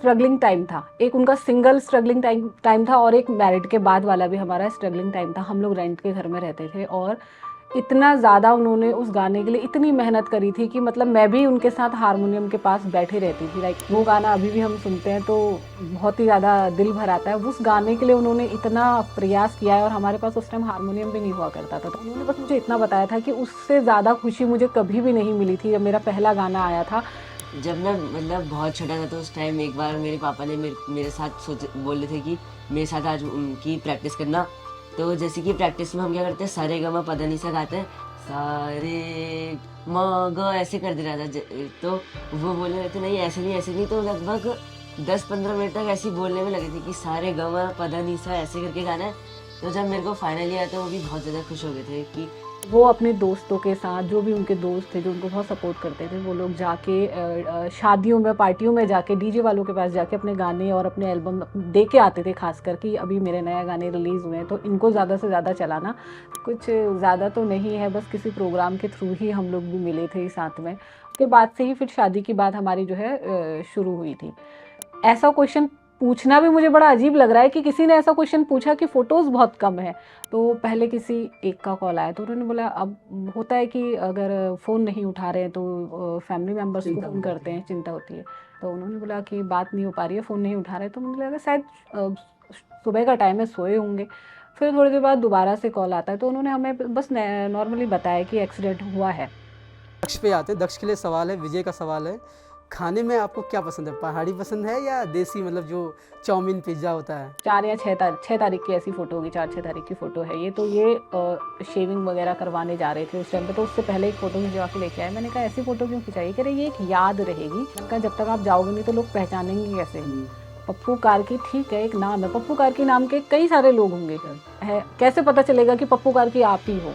Struggling time था, एक उनका सिंगल स्ट्रगलिंग टाइम था और एक मैरिड के बाद वाला भी हमारा स्ट्रगलिंग टाइम था। हम लोग रेंट के घर में रहते थे और इतना ज़्यादा उन्होंने उस गाने के लिए इतनी मेहनत करी थी कि मतलब मैं भी उनके साथ हारमोनियम के पास बैठी रहती थी। लाइक वो गाना अभी भी हम सुनते हैं तो बहुत ही ज़्यादा दिल भर आता है। उस गाने के लिए उन्होंने इतना प्रयास किया है और हमारे पास उस टाइम हारमोनियम भी नहीं हुआ करता था, तो उन्होंने बस मुझे इतना बताया था कि उससे ज़्यादा खुशी मुझे कभी भी नहीं मिली थी जब मेरा पहला गाना आया था। जब मैं मतलब बहुत छोटा था तो उस टाइम एक बार मेरे पापा ने मेरे साथ बोले थे कि मेरे साथ आज उनकी प्रैक्टिस करना। तो जैसे कि प्रैक्टिस में हम क्या करते हैं, सारे गा मा पा धा नी सा गाते हैं, सारे म ग ऐसे कर दे रहा था। तो वो बोले रहे थे नहीं ऐसे नहीं ऐसे नहीं, तो लगभग 10-15 मिनट तक ऐसे ही बोलने में लगे थे कि सारे गा मा पा धा नी सा ऐसे करके गाना है। तो जब मेरे को फाइनली आया तो वो भी बहुत ज़्यादा खुश हो गए थे कि वो अपने दोस्तों के साथ, जो भी उनके दोस्त थे जो उनको बहुत सपोर्ट करते थे, वो लोग जाके शादियों में, पार्टियों में जाके डीजे वालों के पास जाके अपने गाने और अपने एल्बम दे के आते थे। खासकर कि अभी मेरे नया गाने रिलीज़ हुए हैं तो इनको ज़्यादा से ज़्यादा चलाना। कुछ ज़्यादा तो नहीं है, बस किसी प्रोग्राम के थ्रू ही हम लोग भी मिले थे साथ में। उसके बाद से ही फिर शादी की बात हमारी जो है शुरू हुई थी। ऐसा क्वेश्चन पूछना भी मुझे बड़ा अजीब लग रहा है कि किसी ने ऐसा क्वेश्चन पूछा कि फ़ोटोज़ बहुत कम है। तो पहले किसी एक का कॉल आया तो उन्होंने बोला, अब होता है कि अगर फ़ोन नहीं उठा रहे हैं तो फैमिली मेम्बर्स को फ़ोन करते हैं, चिंता होती है। तो उन्होंने बोला कि बात नहीं हो पा रही है, फ़ोन नहीं उठा रहे, तो मुझे लगा शायद सुबह का टाइम है, सोए होंगे। फिर थोड़ी देर बाद दोबारा से कॉल आता है तो उन्होंने हमें बस नॉर्मली बताया कि एक्सीडेंट हुआ है। दक्ष पे आते हैं। दक्ष के लिए सवाल है, विजय का सवाल है, खाने में आपको क्या पसंद है, पहाड़ी पसंद है या देसी, मतलब जो चाउमीन पिज्ज़ा होता है? 4 या 6 तारीख की ऐसी फ़ोटो होगी, 4-6 तारीख की फ़ोटो है ये। तो ये शेविंग वगैरह करवाने जा रहे थे उस टाइम पे, तो उससे पहले एक फ़ोटो खिंचवा के लेके आए। मैंने कहा ऐसी फ़ोटो क्यों खिंचाई? कह रहे ये एक याद रहेगी। मैंने कहा जब तक आप जाओगे नहीं तो लोग पहचानेंगे कैसे? पप्पू कार्की ठीक है, एक नाम है, पप्पू कार्की नाम के कई सारे लोग होंगे, कैसे पता चलेगा कि पप्पू कार्की आप ही हो?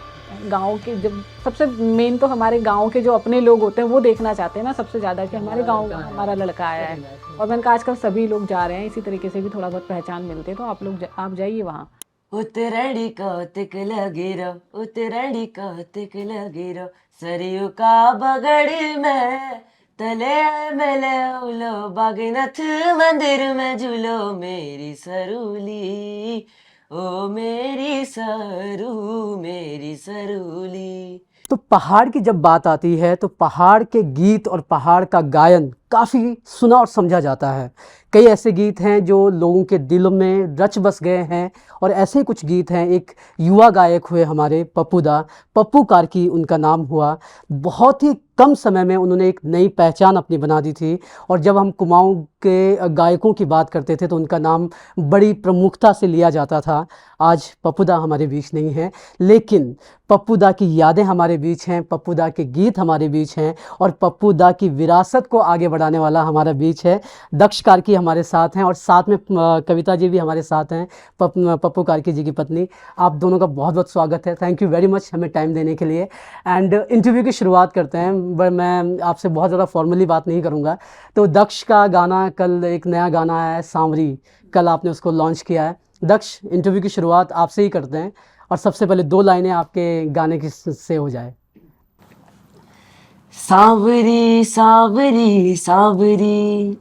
गाँव के, जब सबसे मेन तो हमारे गाँव के जो अपने लोग होते हैं वो देखना चाहते हैं ना सबसे ज़्यादा कि हमारे गाँव में हमारा लड़का आया है। और मैंने कहा आजकल सभी लोग जा रहे हैं, इसी तरीके से भी थोड़ा बहुत पहचान मिलती है, तो आप लोग आप जाइए वहाँ। उतरड़ी कौतिक लगेरो, उतरड़ी कौतिक लगेरो, सरयू का बगड़ में तले मेले उलो, बागनाथ मंदिर में झूलो मेरी सरूली, ओ मेरी सरू, मेरी सरूली। तो पहाड़ की जब बात आती है तो पहाड़ के गीत और पहाड़ का गायन काफ़ी सुना और समझा जाता है। कई ऐसे गीत हैं जो लोगों के दिल में रच बस गए हैं और ऐसे कुछ गीत हैं। एक युवा गायक हुए हमारे पप्पू दा, पप्पू कार्की उनका नाम हुआ। बहुत ही कम समय में उन्होंने एक नई पहचान अपनी बना दी थी और जब हम कुमाऊं के गायकों की बात करते थे तो उनका नाम बड़ी प्रमुखता से लिया जाता था। आज पप्पू दा हमारे बीच नहीं हैं, लेकिन पप्पू दा की यादें हमारे बीच हैं, पप्पू दा के गीत हमारे बीच हैं और पप्पू दा की विरासत को आगे बढ़ाने वाला हमारा बीच है। दक्ष कार्की हमारे साथ हैं और साथ में कविता जी भी हमारे साथ हैं, पप्पू कार्की जी की पत्नी। आप दोनों का बहुत बहुत स्वागत है। थैंक यू वेरी मच हमें टाइम देने के लिए। एंड इंटरव्यू की शुरुआत करते हैं, बट मैं आपसे बहुत ज़्यादा फॉर्मली बात नहीं करूँगा। तो दक्ष का गाना, कल एक नया गाना आया है सांवरी, कल आपने उसको लॉन्च किया है। दक्ष, इंटरव्यू की शुरुआत आपसे ही करते हैं और सबसे पहले 2 लाइनें आपके गाने की से हो जाए। सांवरी सांवरी सांवरी,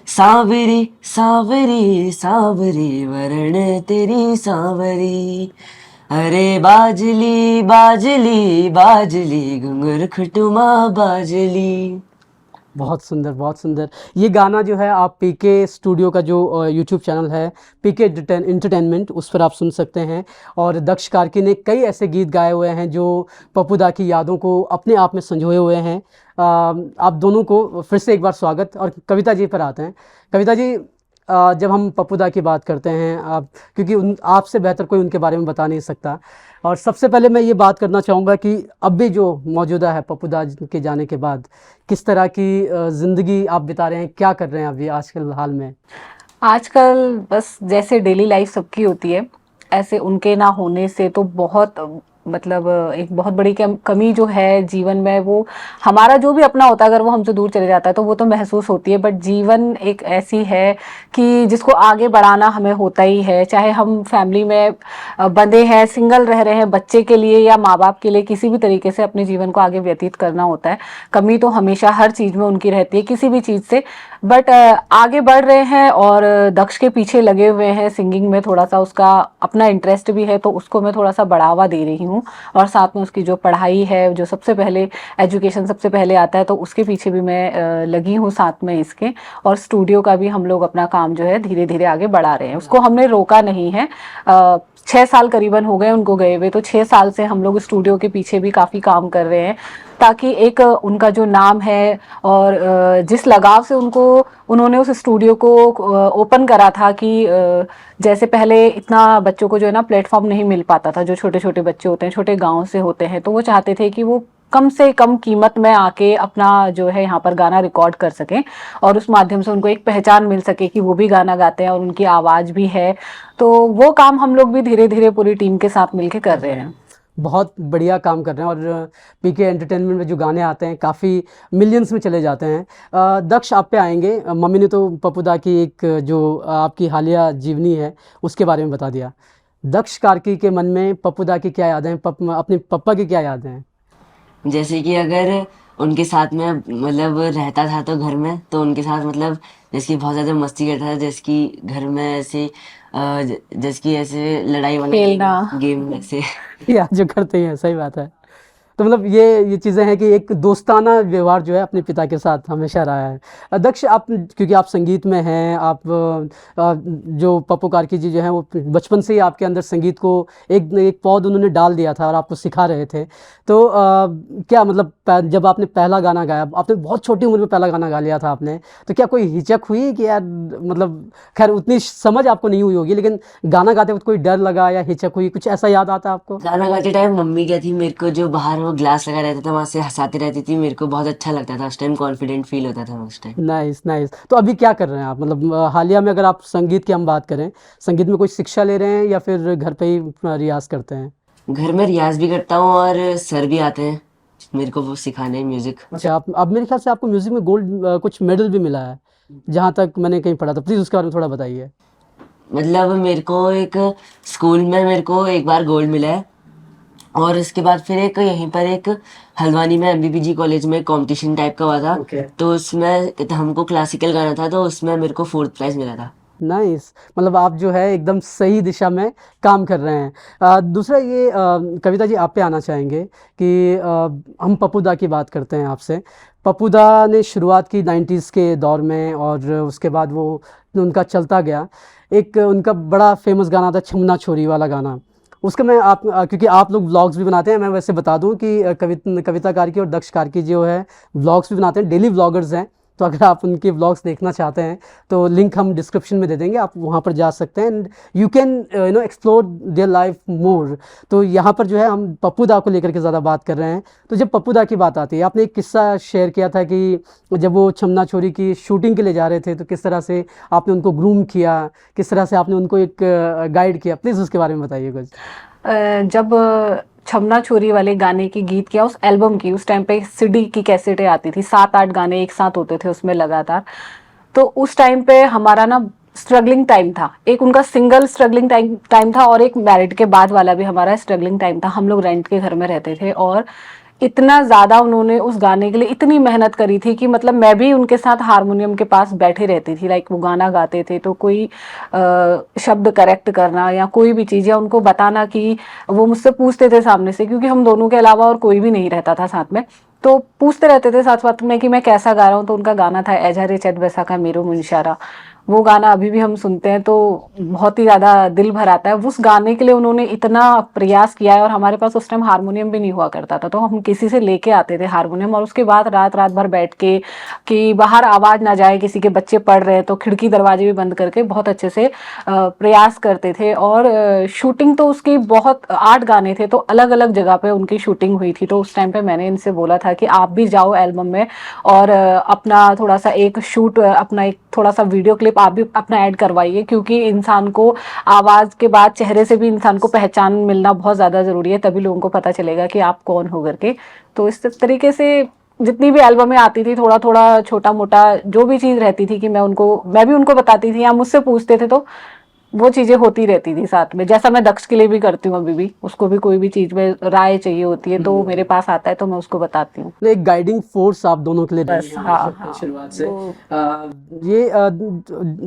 सांवरी सांवरी सांवरी, वरण तेरी सांवरी, अरे बाजली बाजली बाजली, घुंघर खटुमा बाजली। बहुत सुंदर, बहुत सुंदर। ये गाना जो है आप पीके स्टूडियो का जो यूट्यूब चैनल है, पीके एंटरटेनमेंट, उस पर आप सुन सकते हैं। और दक्ष कार्की ने कई ऐसे गीत गाए हुए हैं जो पप्पू दा की यादों को अपने आप में संजोए हुए हैं। आप दोनों को फिर से एक बार स्वागत। और कविता जी पर आते हैं। कविता जी, जब हम पप्पू दा की बात करते हैं, आप, क्योंकि आपसे बेहतर कोई उनके बारे में बता नहीं सकता, और सबसे पहले मैं ये बात करना चाहूँगा कि अब भी जो मौजूदा है पप्पू दा के जाने के बाद किस तरह की ज़िंदगी आप बिता रहे हैं, क्या कर रहे हैं अभी आजकल हाल में? आजकल बस जैसे डेली लाइफ सबकी होती है, ऐसे उनके ना होने से तो बहुत मतलब एक बहुत बड़ी कमी जो है जीवन में, वो हमारा जो भी अपना होता है अगर वो हमसे दूर चले जाता है तो वो तो महसूस होती है, बट जीवन एक ऐसी है कि जिसको आगे बढ़ाना हमें होता ही है, चाहे हम फैमिली में बंधे हैं, सिंगल रह रहे हैं, बच्चे के लिए या माँ बाप के लिए, किसी भी तरीके से अपने जीवन को आगे व्यतीत करना होता है। कमी तो हमेशा हर चीज़ में उनकी रहती है, किसी भी चीज़ से, बट आगे बढ़ रहे हैं और दक्ष के पीछे लगे हुए हैं। सिंगिंग में थोड़ा सा उसका अपना इंटरेस्ट भी है तो उसको मैं थोड़ा सा बढ़ावा दे रही हूँ, और साथ में उसकी जो पढ़ाई है, जो सबसे पहले एजुकेशन सबसे पहले आता है, तो उसके पीछे भी मैं लगी हूँ साथ में इसके। और स्टूडियो का भी हम लोग अपना काम जो है धीरे धीरे आगे बढ़ा रहे हैं, उसको हमने रोका नहीं है। 6 साल करीबन हो गए उनको गए हुए, तो 6 साल से हम लोग स्टूडियो के पीछे भी काफ़ी काम कर रहे हैं, ताकि एक उनका जो नाम है और जिस लगाव से उन्होंने उस स्टूडियो को ओपन करा था कि जैसे पहले इतना बच्चों को जो है ना प्लेटफॉर्म नहीं मिल पाता था, जो छोटे छोटे बच्चे होते हैं, छोटे गांव से होते हैं, तो वो चाहते थे कि वो कम से कम कीमत में आके अपना जो है यहाँ पर गाना रिकॉर्ड कर सकें, और उस माध्यम से उनको एक पहचान मिल सके कि वो भी गाना गाते हैं और उनकी आवाज़ भी है। तो वो काम हम लोग भी धीरे धीरे पूरी टीम के साथ मिलके कर रहे हैं। बहुत बढ़िया काम कर रहे हैं, और पीके एंटरटेनमेंट में जो गाने आते हैं काफ़ी मिलियंस में चले जाते हैं। दक्ष, आप पे आएंगे। मम्मी ने तो पप्पू दा की एक जो आपकी हालिया जीवनी है उसके बारे में बता दिया। दक्ष कार्की के मन में पप्पू दा की क्या यादें हैं, अपने पप्पा की क्या यादें हैं? जैसे कि अगर उनके साथ में मतलब रहता था तो घर में, तो उनके साथ मतलब जैसे कि बहुत ज़्यादा मस्ती करता था, जैसे कि घर में ऐसे जैसे कि ऐसे लड़ाई वाला खेलना। गेम ऐसे। या जो करते हैं, सही बात है। तो मतलब ये चीज़ें हैं कि एक दोस्ताना व्यवहार जो है अपने पिता के साथ हमेशा रहा है। दक्ष, आप क्योंकि आप संगीत में हैं, आप जो पप्पू कार्की जी जो हैं वो बचपन से ही आपके अंदर संगीत को एक पौध उन्होंने डाल दिया था और आपको सिखा रहे थे। तो क्या मतलब जब आपने पहला गाना गाया, आपने बहुत छोटी उम्र में पहला गाना गा लिया था आपने, तो क्या कोई हिचक हुई कि यार, मतलब खैर उतनी समझ आपको नहीं हुई होगी, लेकिन गाना गाते वक्त कोई डर लगा या हिचक हुई, कुछ ऐसा याद आता आपको? गाना गाते टाइम मम्मी क्या थी, मेरे को जो बाहर वो ग्लास लगा रहता था वहाँ से हंसाती रहती थी, मेरे को बहुत अच्छा लगता था उस टाइम, कॉन्फिडेंट फील होता था उस टाइम। Nice nice. तो अभी क्या कर रहे हैं आप, मतलब हालिया में अगर आप संगीत की हम बात करें, संगीत में कोई शिक्षा ले रहे हैं या फिर घर पे ही रियाज करते हैं? घर में रियाज भी करता हूँ और सर भी आते हैं मेरे को वो सिखाने म्यूजिक। अच्छा, आप अब मेरे ख्याल से आपको म्यूजिक में गोल्ड कुछ मेडल भी मिला है, जहाँ तक मैंने कहीं पढ़ा था। प्लीज़ उसके बारे में थोड़ा बताइए। मतलब मेरे को एक स्कूल में मेरे को एक बार गोल्ड मिला है, और इसके बाद फिर एक यहीं पर एक हल्द्वानी में एमबीपीजी कॉलेज में कंपटीशन टाइप का हुआ था। तो उसमें हमको क्लासिकल गाना था, तो उसमें मेरे को 4th प्राइज मिला था। नाइस, मतलब आप जो है एकदम सही दिशा में काम कर रहे हैं। दूसरा ये कविता जी, आप पे आना चाहेंगे कि हम पप्पू दा की बात करते हैं आपसे। पप्पू दा ने शुरुआत की 90s के दौर में, और उसके बाद वो उनका चलता गया। एक उनका बड़ा फेमस गाना था छमना छोरी वाला गाना, उसका मैं क्योंकि आप लोग व्लॉग्स भी बनाते हैं, मैं वैसे बता दूं कि कविता कार्की और दक्ष कार्की जो है व्लॉग्स भी बनाते हैं, डेली व्लॉगर्स हैं। तो अगर आप उनके व्लॉग्स देखना चाहते हैं तो लिंक हम डिस्क्रिप्शन में दे देंगे, आप वहाँ पर जा सकते हैं, and you can explore their life more. तो यहाँ पर जो है हम पप्पू दा को लेकर के ज़्यादा बात कर रहे हैं। तो जब पप्पू दा की बात आती है, आपने एक किस्सा शेयर किया था कि जब वो छमना छोरी की शूटिंग के लिए जा रहे थे तो किस तरह से आपने उनको ग्रूम किया, किस तरह से आपने उनको एक गाइड किया। प्लीज़ उसके बारे में बताइए कुछ। जब छमना छोरी वाले गाने की गीत किया, उस एल्बम की, उस टाइम पे सीडी की कैसेटें आती थी, 7-8 गाने एक साथ होते थे उसमें लगातार। तो उस टाइम पे हमारा ना स्ट्रगलिंग टाइम था, एक उनका सिंगल स्ट्रगलिंग टाइम था और एक मैरिड के बाद वाला भी हमारा स्ट्रगलिंग टाइम था। हम लोग रेंट के घर में रहते थे और इतना ज़्यादा उन्होंने उस गाने के लिए इतनी मेहनत करी थी कि मतलब मैं भी उनके साथ हारमोनियम के पास बैठी रहती थी। लाइक वो गाना गाते थे तो कोई शब्द करेक्ट करना या कोई भी चीज़, या उनको बताना कि वो मुझसे पूछते थे सामने से, क्योंकि हम दोनों के अलावा और कोई भी नहीं रहता था साथ में, तो पूछते रहते थे साथ साथ में कि मैं कैसा गा रहा हूँ। तो उनका गाना था एजारे चैत वैसा का मेरो मुंशारा, वो गाना अभी भी हम सुनते हैं तो बहुत ही ज़्यादा दिल भर आता है। उस गाने के लिए उन्होंने इतना प्रयास किया है, और हमारे पास उस टाइम हारमोनियम भी नहीं हुआ करता था, तो हम किसी से लेके आते थे हारमोनियम, और उसके बाद रात रात भर बैठ के कि बाहर आवाज़ ना जाए, किसी के बच्चे पढ़ रहे हैं तो खिड़की दरवाजे भी बंद करके बहुत अच्छे से प्रयास करते थे। और शूटिंग तो उसकी बहुत 8 गाने थे, तो अलग अलग जगह पे उनकी शूटिंग हुई थी। तो उस टाइम पे मैंने इनसे बोला था कि आप भी जाओ एल्बम में और अपना थोड़ा सा एक शूट, अपना एक थोड़ा सा वीडियो क्लिप आप भी अपना ऐड करवाइए, क्योंकि इंसान को आवाज़ के बाद चेहरे से भी इंसान को पहचान मिलना बहुत ज़्यादा ज़रूरी है, तभी लोगों को पता चलेगा कि आप कौन हो करके। तो इस तरीके से जितनी भी एल्बमें आती थी, थोड़ा थोड़ा छोटा मोटा जो भी चीज़ रहती थी कि मैं भी उनको बताती थी या मुझसे पूछते थे, तो वो चीज़ें होती रहती थी साथ में। जैसा मैं दक्ष के लिए भी करती हूँ, अभी भी उसको भी कोई भी चीज़ में राय चाहिए होती है तो वो मेरे पास आता है, तो मैं उसको बताती हूँ। एक गाइडिंग फोर्स आप दोनों के लिए रही बस, हैं हाँ, हमेशा हाँ, शुरुआत से। वो ये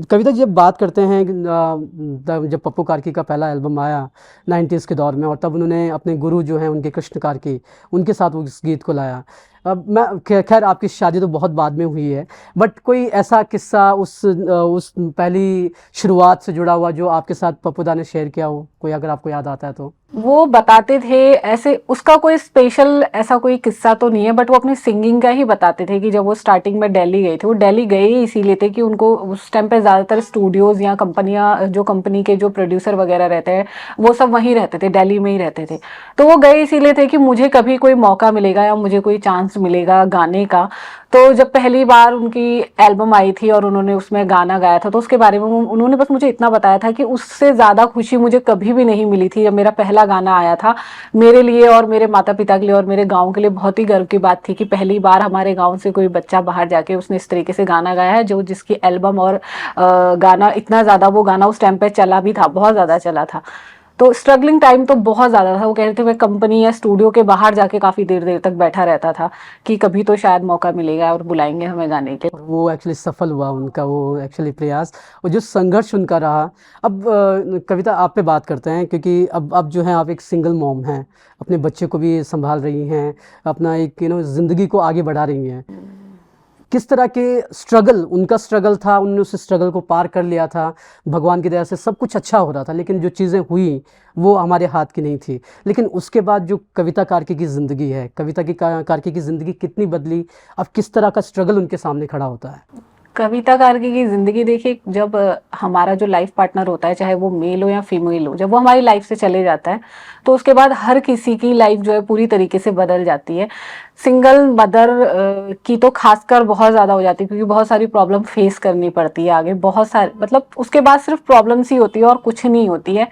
कविता जी, जब बात करते हैं जब पप्पू कार्की का पहला एल्बम आया 90s के दौर में, और तब उन्होंने अपने गुरु जो हैं उनके कृष्ण कार्की, उनके साथ वो इस गीत को लाया। अब मैं खैर आपकी शादी तो बहुत बाद में हुई है, बट कोई ऐसा किस्सा उस पहली शुरुआत से जुड़ा हुआ जो आपके साथ पप्पूदा ने शेयर किया हो, कोई अगर आपको याद आता है तो? वो बताते थे ऐसे, उसका कोई स्पेशल ऐसा कोई किस्सा तो नहीं है, बट वो अपनी सिंगिंग का ही बताते थे कि जब वो स्टार्टिंग में दिल्ली गए थे, वो दिल्ली गए ही इसीलिए थे कि उनको उस टाइम पे ज़्यादातर स्टूडियोज़ या कंपनियां, जो कंपनी के जो प्रोड्यूसर वगैरह रहते हैं वो सब वहीं रहते थे, दिल्ली में ही रहते थे। तो वो गए इसीलिए थे कि मुझे कभी कोई मौका मिलेगा या मुझे कोई चांस मिलेगा गाने का। तो जब पहली बार उनकी एल्बम आई थी और उन्होंने उसमें गाना गाया था, तो उसके बारे में उन्होंने बस मुझे इतना बताया था कि उससे ज़्यादा खुशी मुझे कभी भी नहीं मिली थी। जब मेरा पहला गाना आया था, मेरे लिए और मेरे माता पिता के लिए और मेरे गांव के लिए बहुत ही गर्व की बात थी कि पहली बार हमारे गांव से कोई बच्चा बाहर जाके उसने इस तरीके से गाना गाया है, जो जिसकी एल्बम और गाना इतना ज़्यादा, वो गाना उस टाइम पे चला भी था, बहुत ज़्यादा चला था। तो स्ट्रगलिंग टाइम तो बहुत ज़्यादा था। वो कह रहे थे मैं कंपनी या स्टूडियो के बाहर जाके काफ़ी देर देर तक बैठा रहता था कि कभी तो शायद मौका मिलेगा और बुलाएंगे हमें गाने के। और वो एक्चुअली सफल हुआ उनका वो एक्चुअली प्रयास, और जो संघर्ष उनका रहा। अब कविता आप पे बात करते हैं, क्योंकि अब जो है आप एक सिंगल मॉम हैं, अपने बच्चे को भी संभाल रही हैं, अपना एक ज़िंदगी को आगे बढ़ा रही हैं। किस तरह के स्ट्रगल, उनका स्ट्रगल था, उन्होंने उस स्ट्रगल को पार कर लिया था, भगवान की दया से सब कुछ अच्छा हो रहा था, लेकिन जो चीज़ें हुई वो हमारे हाथ की नहीं थी। लेकिन उसके बाद जो कविता कार्की की ज़िंदगी है, कविता की कार्की की ज़िंदगी कितनी बदली, अब किस तरह का स्ट्रगल उनके सामने खड़ा होता है? कविता कार्की की ज़िंदगी देखिए, जब हमारा जो लाइफ पार्टनर होता है, चाहे वो मेल हो या फीमेल हो, जब वो हमारी लाइफ से चले जाता है, तो उसके बाद हर किसी की लाइफ जो है पूरी तरीके से बदल जाती है। सिंगल मदर की तो खासकर बहुत ज़्यादा हो जाती है, क्योंकि बहुत सारी प्रॉब्लम फेस करनी पड़ती है आगे, बहुत सारी, मतलब उसके बाद सिर्फ प्रॉब्लम्स ही होती है और कुछ नहीं होती है।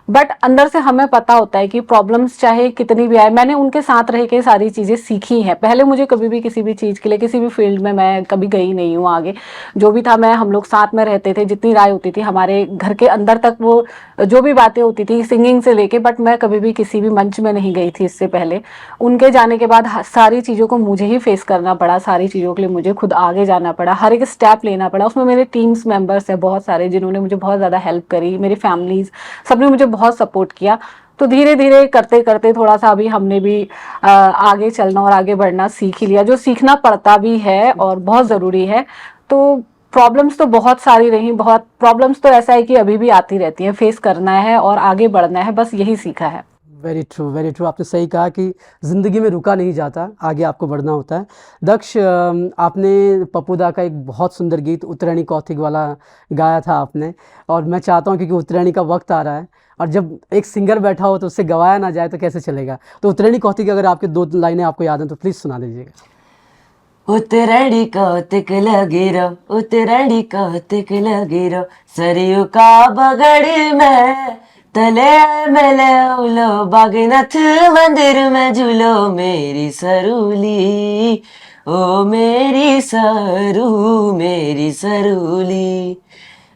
बट अंदर से हमें पता होता है कि प्रॉब्लम्स चाहे कितनी भी आए, मैंने उनके साथ रह के सारी चीज़ें सीखी हैं। पहले मुझे कभी भी किसी भी चीज़ के लिए, किसी भी फील्ड में मैं कभी गई नहीं हूँ आगे। जो भी था, मैं हम लोग साथ में रहते थे, जितनी राय होती थी हमारे घर के अंदर तक, वो जो भी बातें होती थी सिंगिंग से लेके, बट मैं कभी भी किसी भी मंच में नहीं गई थी इससे पहले। उनके जाने के बाद सारी चीज़ों को मुझे ही फेस करना पड़ा, सारी चीज़ों के लिए मुझे खुद आगे जाना पड़ा, हर एक स्टेप लेना पड़ा। उसमें मेरे टीम्स मेंबर्स हैं बहुत सारे, जिन्होंने मुझे बहुत ज़्यादा हेल्प करी, मेरी फैमिलीज, सबने मुझे बहुत सपोर्ट किया। तो धीरे धीरे करते करते थोड़ा सा अभी हमने भी आगे चलना और आगे बढ़ना सीख ही लिया, जो सीखना पड़ता भी है और बहुत ज़रूरी है। तो प्रॉब्लम्स तो बहुत सारी रही, बहुत प्रॉब्लम्स तो ऐसा है कि अभी भी आती रहती हैं, फेस करना है और आगे बढ़ना है, बस यही सीखा है। Very true, very true. आपने सही कहा कि ज़िंदगी में रुका नहीं जाता, आगे आपको बढ़ना होता है। दक्ष, आपने पप्पूदा का एक बहुत सुंदर गीत उत्तरायणी कौथिग वाला गाया था आपने, और मैं चाहता हूँ, क्योंकि उत्तरायणी का वक्त आ रहा है और जब एक सिंगर बैठा हो तो उससे गवाया ना जाए तो कैसे चलेगा। तो उत्तरायणी कौथिग अगर आपके 2 लाइनें आपको याद हैं तो प्लीज़ सुना दीजिएगा। उत्तरायणी कौतिक लगेरो, उत्तरायणी कौतिक लगेरो, सरयू का बगड़ में तले मेले उलो, बागनाथ मंदिर में झूलो मेरी सरूली, ओ मेरी सरू, मेरी सरूली,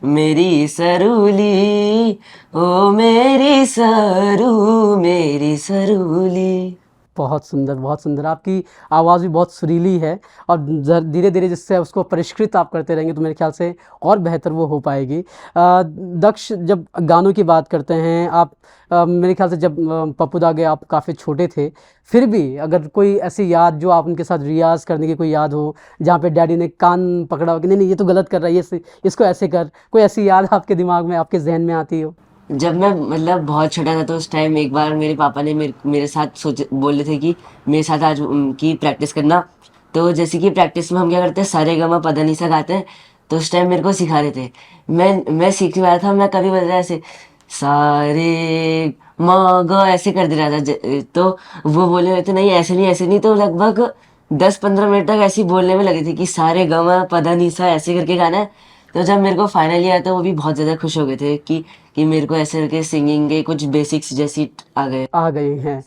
मेरी सरूली, ओ मेरी सरू, मेरी सरूली। बहुत सुंदर, बहुत सुंदर। आपकी आवाज़ भी बहुत सुरीली है, और धीरे धीरे जिससे उसको परिष्कृत आप करते रहेंगे तो मेरे ख्याल से और बेहतर वो हो पाएगी। दक्ष, जब गानों की बात करते हैं आप, मेरे ख्याल से जब पप्पूदा गए आप काफ़ी छोटे थे, फिर भी अगर कोई ऐसी याद जो आप उनके साथ रियाज़ करने की कोई याद हो, जहाँ पे डैडी ने कान पकड़ा हो कि नहीं नहीं ये तो गलत कर रहा है, ये इसको ऐसे कर, कोई ऐसी याद आपके दिमाग में, आपके जहन में आती हो? जब मैं मतलब बहुत छोटा था, तो उस टाइम एक बार मेरे पापा ने मेरे साथ बोले थे कि मेरे साथ आज उनकी प्रैक्टिस करना। तो जैसे कि प्रैक्टिस में हम क्या करते हैं, सारे गमा पदनीसा गाते हैं, तो उस टाइम मेरे को सिखा रहे थे। मैं सीखने वाला था, मैं कभी बता ऐसे सारे म ग ऐसे कर दे रहा था। तो वो बोले रहे थे नहीं ऐसे नहीं, ऐसे नहीं। तो लगभग 10-15 मिनट तक ऐसे ही बोलने में लगे थे कि सारे गमा पदनीसा ऐसे करके गाना है। तो जब मेरे को फाइनली आया तो वो भी बहुत ज़्यादा खुश हो गए थे कि मेरे को ऐसे करके सिंगिंग के कुछ बेसिक्स जैसी आ गए हैं।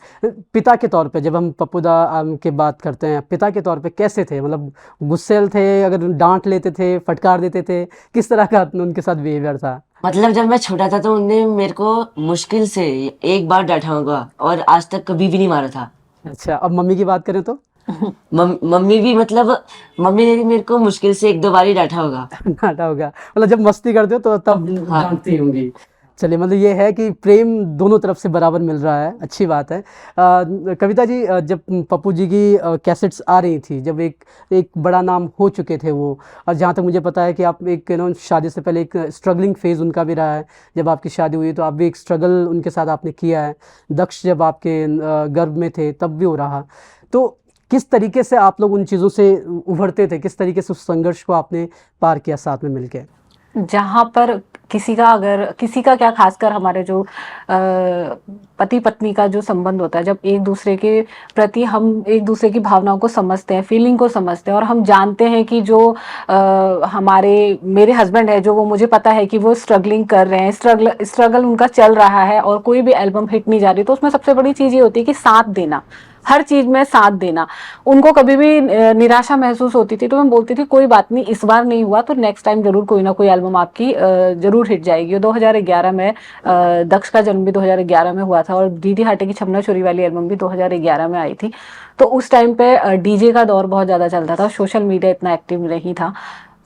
पिता के तौर पे जब हम पप्पूदा की बात करते हैं, पिता के तौर पे कैसे थे? मतलब गुस्सैल थे, अगर डांट लेते थे, फटकार देते थे, किस तरह का उनके साथ बिहेवियर था? मतलब जब मैं छोटा था तो उनने मेरे को मुश्किल से एक बार डांटा होगा और आज तक कभी भी नहीं मारा था। अच्छा, अब मम्मी की बात करें तो? मम्मी भी मतलब मम्मी ने भी मेरे को मुश्किल से एक दो बार ही डांटा होगा। डांटा होगा, मतलब जब मस्ती करते हो तो तब हाँ। डांटती होंगी। चलिए, मतलब ये है कि प्रेम दोनों तरफ से बराबर मिल रहा है, अच्छी बात है। कविता जी, जब पप्पू जी की कैसेट्स आ रही थी, जब एक बड़ा नाम हो चुके थे वो, और जहाँ तक मुझे पता है कि आप एक शादी से पहले एक स्ट्रगलिंग फेज़ उनका भी रहा है। जब आपकी शादी हुई तो आप भी एक स्ट्रगल उनके साथ आपने किया है। दक्ष जब आपके गर्भ में थे तब भी वो रहा। तो किस तरीके से आप लोग उन चीज़ों से उभरते थे? किस तरीके से उस संघर्ष को आपने पार किया साथ में मिलके? जहाँ पर किसी का क्या, खासकर हमारे जो पति पत्नी का जो संबंध होता है, जब एक दूसरे के प्रति हम एक दूसरे की भावनाओं को समझते हैं, फीलिंग को समझते हैं, और हम जानते हैं कि जो मेरे हस्बैंड है, जो वो मुझे पता है कि वो स्ट्रगलिंग कर रहे हैं, स्ट्रगल उनका चल रहा है और कोई भी एल्बम हिट नहीं जा रही, तो उसमें सबसे बड़ी चीज़ ये होती है कि साथ देना, हर चीज में साथ देना। उनको कभी भी निराशा महसूस होती थी तो मैं बोलती थी कोई बात नहीं, इस बार नहीं हुआ तो नेक्स्ट टाइम जरूर कोई ना कोई एल्बम आपकी जरूर हिट जाएगी। 2011 में दक्ष का जन्म भी 2011 में हुआ था और दीदी हाटे की छमना छोरी वाली एल्बम भी 2011 में आई थी। तो उस टाइम पे डीजे का दौर बहुत ज़्यादा चलता था, सोशल मीडिया इतना एक्टिव नहीं था,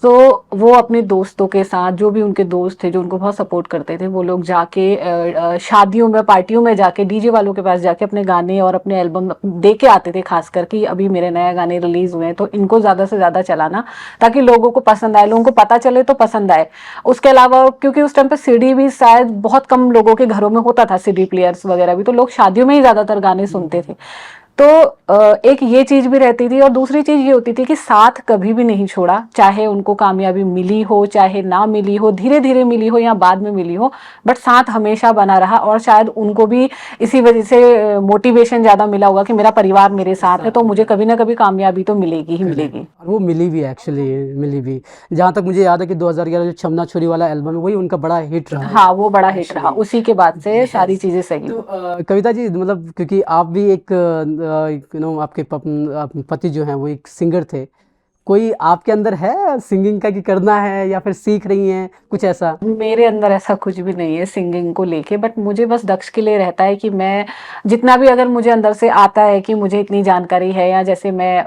तो वो अपने दोस्तों के साथ, जो भी उनके दोस्त थे जो उनको बहुत सपोर्ट करते थे, वो लोग जाके शादियों में, पार्टियों में जाके डीजे वालों के पास जाके अपने गाने और अपने एल्बम दे के आते थे, खास करके अभी मेरे नए गाने रिलीज हुए हैं तो इनको ज़्यादा से ज़्यादा चलाना, ताकि लोगों को पसंद आए, लोगों को पता चले तो पसंद आए। उसके अलावा क्योंकि उस टाइम पे सीडी भी शायद बहुत कम लोगों के घरों में होता था, सीडी प्लेयर्स वगैरह भी, तो लोग शादियों में ही ज़्यादातर गाने सुनते थे। तो एक ये चीज भी रहती थी, और दूसरी चीज ये होती थी कि साथ कभी भी नहीं छोड़ा, चाहे उनको कामयाबी मिली हो चाहे ना मिली हो, धीरे धीरे मिली हो या बाद में मिली हो, बट साथ हमेशा बना रहा। और शायद उनको भी इसी वजह से मोटिवेशन ज्यादा मिला होगा कि मेरा परिवार मेरे साथ है तो मुझे कभी ना कभी कामयाबी तो मिलेगी ही मिलेगी। और वो मिली भी, एक्चुअली मिली भी। जहाँ तक मुझे याद है कि 2011 जो छमना छोरी वाला एल्बम है वही उनका बड़ा हिट रहा। हाँ, वो बड़ा हिट रहा, उसी के बाद से सारी चीजें सही। तो कविता जी, मतलब क्योंकि आप भी एक आपके पति जो हैं वो एक सिंगर थे, कोई आपके अंदर है सिंगिंग का कि करना है, या फिर सीख रही हैं कुछ ऐसा? मेरे अंदर ऐसा कुछ भी नहीं है सिंगिंग को लेके, बट मुझे बस दक्ष के लिए रहता है कि मैं जितना भी, अगर मुझे अंदर से आता है कि मुझे इतनी जानकारी है, या जैसे मैं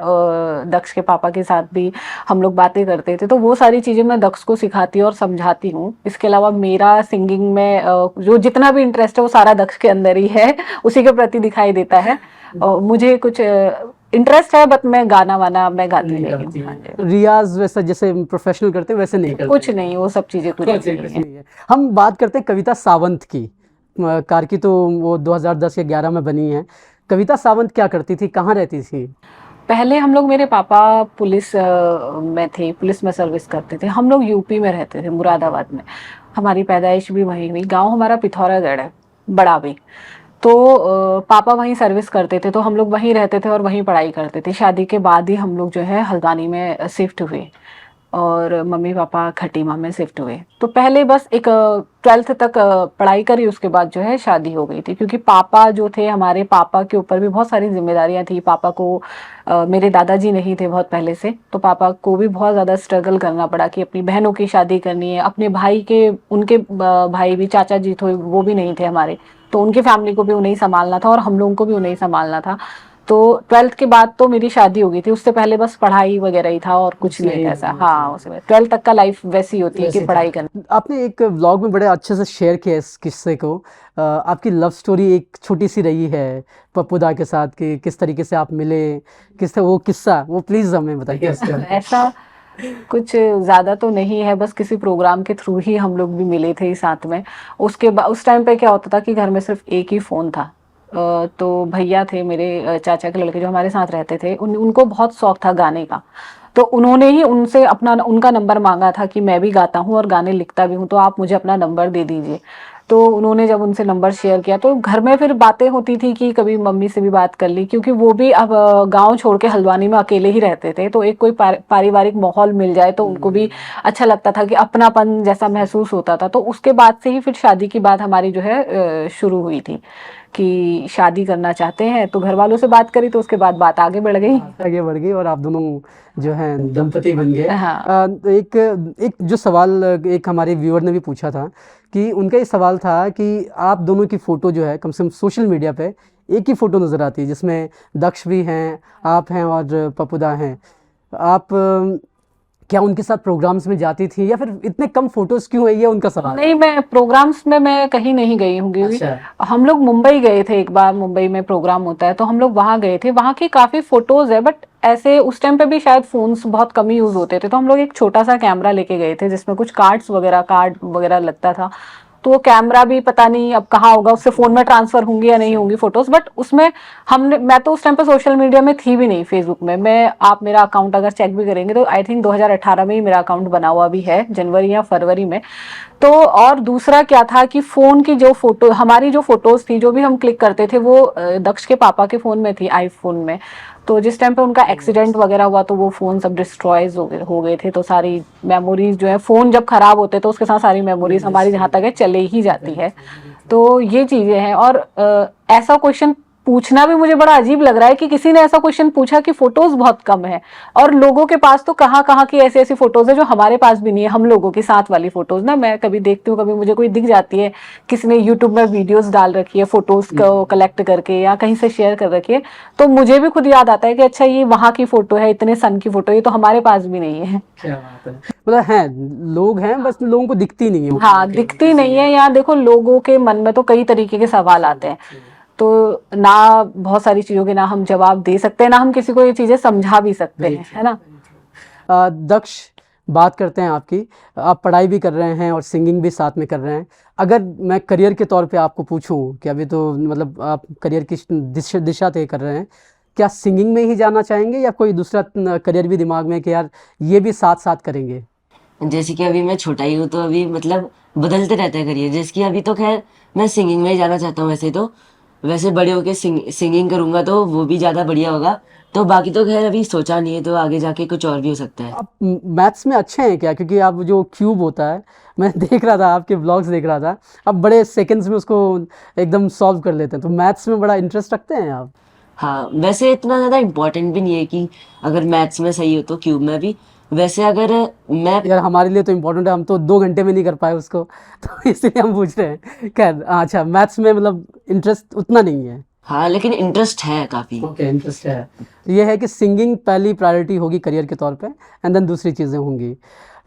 दक्ष के पापा के साथ भी हम लोग बातें करते थे, तो वो सारी चीज़ें मैं दक्ष को सिखाती और समझाती हूँ। इसके अलावा मेरा सिंगिंग में जो जितना भी इंटरेस्ट है वो सारा दक्ष के अंदर ही है, उसी के प्रति दिखाई देता है। और मुझे कुछ इंटरेस्ट है, बट मैं गाना वाना मैं गाती नहीं हूँ। हाँ जी। रियाज वैसा जैसे प्रोफेशनल करते हैं वैसे नहीं करते? कुछ नहीं, वो सब चीजें कुछ नहीं है। नहीं है। हम बात करते हैं कविता सावंत की। कार्की तो वो 2010 या 11 में बनी है। कविता सावंत क्या करती थी, कहाँ रहती थी? पहले हम लोग, मेरे पापा पुलिस में थे, पुलिस में सर्विस करते थे। हम लोग यूपी में रहते थे, मुरादाबाद में। हमारी पैदाइश भी वहीं हुई। गांव हमारा पिथौरागढ़ है, बड़ा भी। तो पापा वहीं सर्विस करते थे, तो हम लोग वहीं रहते थे और वहीं पढ़ाई करते थे। शादी के बाद ही हम लोग जो है हल्द्वानी में शिफ्ट हुए और मम्मी पापा खटीमा में शिफ्ट हुए। तो पहले बस एक 12th तक पढ़ाई करी, उसके बाद जो है शादी हो गई थी। क्योंकि पापा जो थे, हमारे पापा के ऊपर भी बहुत सारी जिम्मेदारियां थी। पापा को मेरे दादाजी नहीं थे बहुत पहले से, तो पापा को भी बहुत ज़्यादा स्ट्रगल करना पड़ा कि अपनी बहनों की शादी करनी है, अपने भाई के, उनके भाई भी, चाचा जी थे वो भी नहीं थे हमारे, तो उनकी फैमिली को भी उन्हें ही संभालना था और हम लोगों को भी उन्हें ही संभालना था। तो 12th के बाद तो मेरी शादी हो गई थी, उससे पहले बस पढ़ाई वगैरह ही था और कुछ नहीं ऐसा। हाँ, उसमें 12th तक का लाइफ वैसी होती है कि पढ़ाई करनी। आपने एक व्लॉग में बड़े अच्छे से शेयर किया इस किस्से को। आपकी लव स्टोरी एक छोटी सी रही है पप्पूदा के साथ, कि किस तरीके से आप मिले, किस वो किस्सा, वो प्लीज़ हमें बताइए। ऐसा कुछ ज़्यादा तो नहीं है, बस किसी प्रोग्राम के थ्रू ही हम लोग भी मिले थे साथ में। उसके बाद उस टाइम पे क्या होता था कि घर में सिर्फ एक ही फ़ोन था। तो भैया थे मेरे, चाचा के लड़के जो हमारे साथ रहते थे, उनको बहुत शौक था गाने का। तो उन्होंने ही उनसे उनका नंबर मांगा था कि मैं भी गाता हूँ और गाने लिखता भी हूँ, तो आप मुझे अपना नंबर दे दीजिए। तो उन्होंने जब उनसे नंबर शेयर किया तो घर में फिर बातें होती थी कि कभी मम्मी से भी बात कर ली, क्योंकि वो भी अब गांव छोड़ के हल्द्वानी में अकेले ही रहते थे, तो एक कोई पारिवारिक माहौल मिल जाए तो उनको भी अच्छा लगता था कि अपनापन जैसा महसूस होता था। तो उसके बाद से ही फिर शादी की बात हमारी जो है शुरू हुई थी कि शादी करना चाहते हैं। तो घर वालों से बात करी तो उसके बाद बात आगे बढ़ गई। आगे बढ़ गई और आप दोनों जो हैं दंपति बन गए। हाँ। एक एक जो सवाल एक हमारे व्यूअर ने भी पूछा था कि उनका ये सवाल था कि आप दोनों की फ़ोटो जो है कम से कम सोशल मीडिया पे एक ही फ़ोटो नज़र आती है जिसमें दक्ष भी हैं, आप हैं और पपुदा हैं। आप क्या उनके साथ प्रोग्राम्स में जाती थी या फिर इतने कम फोटोज़ क्यों है, ये उनका सवाल है। नहीं, मैं प्रोग्राम्स में मैं कहीं नहीं गई हूँ। अच्छा। हम लोग मुंबई गए थे एक बार, मुंबई में प्रोग्राम होता है तो हम लोग वहाँ गए थे, वहाँ की काफ़ी फोटोज़ है, बट ऐसे उस टाइम पे भी शायद फ़ोन्स बहुत कम ही यूज़ होते थे, तो हम लोग एक छोटा सा कैमरा लेके गए थे जिसमें कुछ कार्ड वगैरह लगता था। तो वो कैमरा भी पता नहीं अब कहाँ होगा, उससे फ़ोन में ट्रांसफ़र होंगी या नहीं होंगी फ़ोटोज़, बट उसमें हमने, मैं तो उस टाइम पे सोशल मीडिया में थी भी नहीं, फेसबुक में। मैं, आप मेरा अकाउंट अगर चेक भी करेंगे तो आई थिंक 2018 में ही मेरा अकाउंट बना हुआ भी है, जनवरी या फरवरी में। तो और दूसरा क्या था कि फ़ोन की जो फोटो, हमारी जो फोटोज़ थी जो भी हम क्लिक करते थे वो दक्ष के पापा के फ़ोन में थी, आईफोन में। तो जिस टाइम पे उनका एक्सीडेंट वगैरह हुआ तो वो फ़ोन सब डिस्ट्रॉयज हो गए थे, तो सारी मेमोरीज जो है, फ़ोन जब ख़राब होते तो उसके साथ सारी मेमोरीज हमारी जहाँ तक है चले ही जाती है। तो ये चीज़ें हैं। और ऐसा क्वेश्चन पूछना भी मुझे बड़ा अजीब लग रहा है कि किसी ने ऐसा क्वेश्चन पूछा कि फोटोज बहुत कम है, और लोगों के पास तो कहाँ कहाँ की ऐसी ऐसी फोटोज है जो हमारे पास भी नहीं है। हम लोगों की साथ वाली फोटोज ना, मैं कभी देखती हूँ, कभी मुझे कोई दिख जाती है, किसी ने यूट्यूब में वीडियोस डाल रखी है फोटोज को कलेक्ट करके या कहीं से शेयर कर रखी है, तो मुझे भी खुद याद आता है कि अच्छा ये वहाँ की फोटो है, इतने सन की फोटो, ये तो हमारे पास भी नहीं है। क्या बात है। मतलब हैं, लोग हैं, बस लोगों को दिखती नहीं है। हाँ, दिखती नहीं है। यहाँ देखो, लोगों के मन में तो कई तरीके के सवाल आते हैं, तो ना बहुत सारी चीजों के ना हम जवाब दे सकते हैं, ना हम किसी को ये चीजें समझा भी सकते हैं, है ना। दक्ष, बात करते हैं आपकी। आप पढ़ाई भी कर रहे हैं और सिंगिंग भी साथ में कर रहे हैं। अगर मैं करियर के तौर पे आपको पूछूं कि अभी तो मतलब आप करियर की दिशा तय कर रहे हैं, क्या सिंगिंग में ही जाना चाहेंगे या कोई दूसरा करियर भी दिमाग में कि यार ये भी साथ साथ करेंगे। जैसे कि अभी मैं छोटा ही हूँ तो अभी मतलब बदलते रहता है करियर। जैसे कि अभी तो खैर मैं सिंगिंग में ही जाना चाहता हूँ। वैसे बड़े होके सिंगिंग करूँगा तो वो भी ज़्यादा बढ़िया होगा। तो बाकी तो खैर अभी सोचा नहीं है, तो आगे जाके कुछ और भी हो सकता है। आप मैथ्स में अच्छे हैं क्या? क्योंकि आप जो क्यूब होता है, मैं देख रहा था, आपके ब्लॉग्स देख रहा था, आप बड़े सेकंड्स में उसको एकदम सॉल्व कर लेते हैं, तो मैथ्स में बड़ा इंटरेस्ट रखते हैं आप। हाँ, वैसे इतना ज़्यादा इम्पोर्टेंट भी नहीं है कि अगर मैथ्स में सही हो तो क्यूब में भी। वैसे अगर मैं यार हमारे लिए तो इम्पोर्टेंट है, हम तो 2 घंटे में नहीं कर पाए उसको, तो इसलिए हम पूछ रहे हैं। खैर, अच्छा, मैथ्स में मतलब इंटरेस्ट उतना नहीं है। हाँ, लेकिन इंटरेस्ट है काफ़ी। ओके, इंटरेस्ट है। ये है कि सिंगिंग पहली प्रायोरिटी होगी करियर के तौर पे, एंड देन दूसरी चीज़ें होंगी।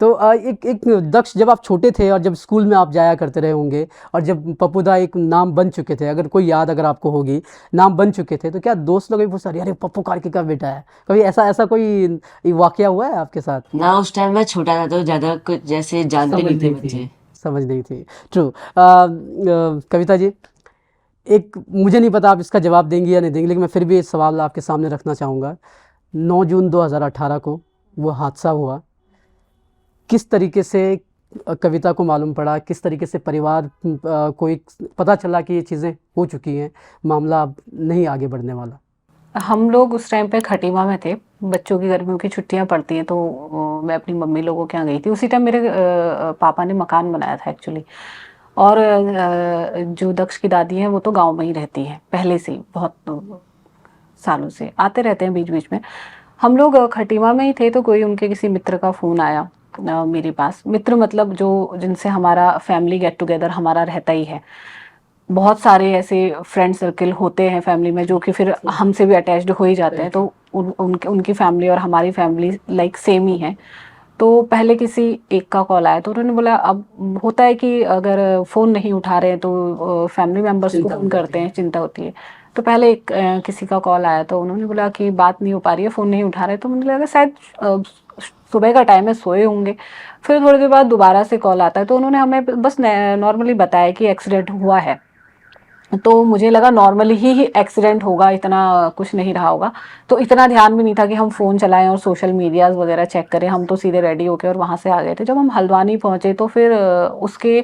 तो एक दक्ष, जब आप छोटे थे और जब स्कूल में आप जाया करते रहे होंगे और जब पप्पूदा एक नाम बन चुके थे, अगर कोई याद अगर आपको होगी, नाम बन चुके थे, तो क्या दोस्त लोग भी पूछते अरे पप्पू कार्की का बेटा है? कभी ऐसा ऐसा कोई वाकया हुआ है आपके साथ? ना, उस टाइम मैं छोटा था तो ज़्यादा कुछ जैसे जानते नहीं थे बच्चे। समझ नहीं थी। ट्रू। कविता जी, एक, मुझे नहीं पता आप इसका जवाब देंगी या नहीं देंगी, लेकिन मैं फिर भी ये सवाल आपके सामने रखना चाहूँगा। 9 जून 2018 को वो हादसा हुआ, किस तरीके से कविता को मालूम पड़ा, किस तरीके से परिवार को एक पता चला कि ये चीज़ें हो चुकी हैं, मामला अब नहीं आगे बढ़ने वाला? हम लोग उस टाइम पे खटीमा में थे, बच्चों की गर्मियों की छुट्टियां पड़ती हैं, तो मैं अपनी मम्मी लोगों के यहाँ गई थी। उसी टाइम मेरे पापा ने मकान बनाया था एक्चुअली। और जो दक्ष की दादी है वो तो गांव में ही रहती है पहले से ही, बहुत सालों से आते रहते हैं बीच बीच में। हम लोग खटीमा में ही थे तो कोई उनके किसी मित्र का फ़ोन आया मेरे पास। मित्र मतलब जो जिनसे हमारा फैमिली गेट टुगेदर हमारा रहता ही है। बहुत सारे ऐसे फ्रेंड सर्कल होते हैं फैमिली में जो कि फिर हमसे भी अटैच्ड हो ही जाते हैं, तो उनकी फैमिली और हमारी फैमिली लाइक सेम ही है। तो पहले किसी एक का कॉल आया तो उन्होंने बोला, अब होता है कि अगर फ़ोन नहीं उठा रहे हैं तो फैमिली मेम्बर्स को फ़ोन करते हैं, चिंता होती है। तो पहले एक किसी का कॉल आया तो उन्होंने बोला कि बात नहीं हो पा रही है, फ़ोन नहीं उठा रहे, तो मुझे लगा शायद सुबह का टाइम है, सोए होंगे। फिर थोड़ी देर बाद दोबारा से कॉल आता है तो उन्होंने हमें बस नॉर्मली बताया कि एक्सीडेंट हुआ है। तो मुझे लगा नॉर्मली ही एक्सीडेंट होगा, इतना कुछ नहीं रहा होगा। तो इतना ध्यान भी नहीं था कि हम फ़ोन चलाएं और सोशल मीडियाज़ वगैरह चेक करें। हम तो सीधे रेडी होके और वहाँ से आ गए थे। जब हम हल्द्वानी पहुँचे तो फिर उसके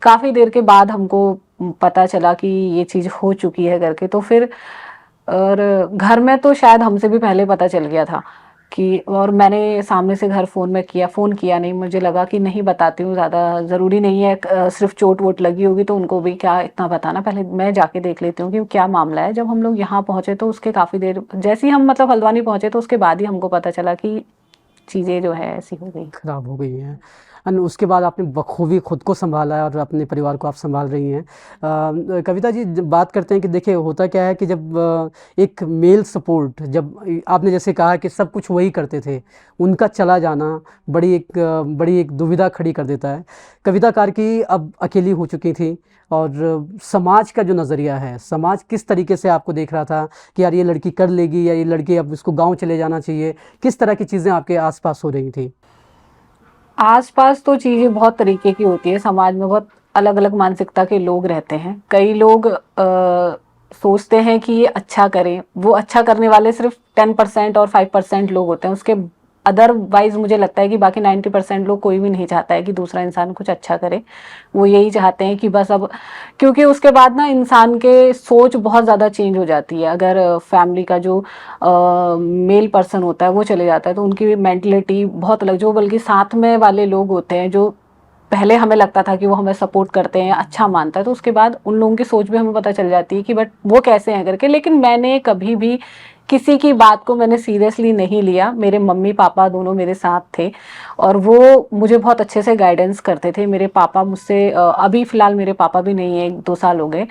काफ़ी देर के बाद हमको पता चला कि ये चीज़ हो चुकी है करके। तो फिर और घर में तो शायद हमसे भी पहले पता चल गया था कि, और मैंने सामने से घर फ़ोन किया नहीं, मुझे लगा कि नहीं बताती हूँ, ज़्यादा ज़रूरी नहीं है, सिर्फ चोट वोट लगी होगी तो उनको भी क्या इतना बताना, पहले मैं जाके देख लेती हूँ कि क्या मामला है। जब हम लोग यहाँ पहुँचे तो उसके काफ़ी देर, जैसे ही हम मतलब हल्द्वानी पहुँचे तो उसके बाद ही हमको पता चला कि चीज़ें जो है ऐसी हो गई। खराब हो गई हैं। एंड उसके बाद आपने बखूबी खुद को संभाला है और अपने परिवार को आप संभाल रही हैं। कविता जी, जब बात करते हैं कि देखिए होता क्या है कि जब एक मेल सपोर्ट, जब आपने जैसे कहा कि सब कुछ वही करते थे, उनका चला जाना बड़ी एक दुविधा खड़ी कर देता है। कविता कार्की अब अकेली हो चुकी थी और समाज का जो नज़रिया है, समाज किस तरीके से आपको देख रहा था कि यार ये लड़की कर लेगी या ये लड़की अब इसको गाँव चले जाना चाहिए, किस तरह की चीज़ें आपके आसपास हो रही थी? आसपास तो चीज़ें बहुत तरीके की होती है, समाज में बहुत अलग अलग मानसिकता के लोग रहते हैं। कई लोग सोचते हैं कि ये अच्छा करें, वो अच्छा करने वाले सिर्फ 10% और 5% लोग होते हैं, उसके अदरवाइज मुझे लगता है कि बाकी 90% लोग, कोई भी नहीं चाहता है कि दूसरा इंसान कुछ अच्छा करे। वो यही चाहते हैं कि बस अब, क्योंकि उसके बाद ना इंसान के सोच बहुत ज़्यादा चेंज हो जाती है। अगर फैमिली का जो मेल पर्सन होता है वो चले जाता है तो उनकी भी मेंटलिटी बहुत अलग, जो बल्कि साथ में वाले लोग होते हैं जो पहले हमें लगता था कि वो हमें सपोर्ट करते हैं, अच्छा मानता है, तो उसके बाद उन लोगों की सोच भी हमें पता चल जाती है कि बट वो कैसे हैं करके। लेकिन मैंने कभी भी किसी की बात को मैंने सीरियसली नहीं लिया। मेरे मम्मी पापा दोनों मेरे साथ थे और वो मुझे बहुत अच्छे से गाइडेंस करते थे। मेरे पापा मुझसे अभी फ़िलहाल मेरे पापा भी नहीं है, 1-2 साल हो गए,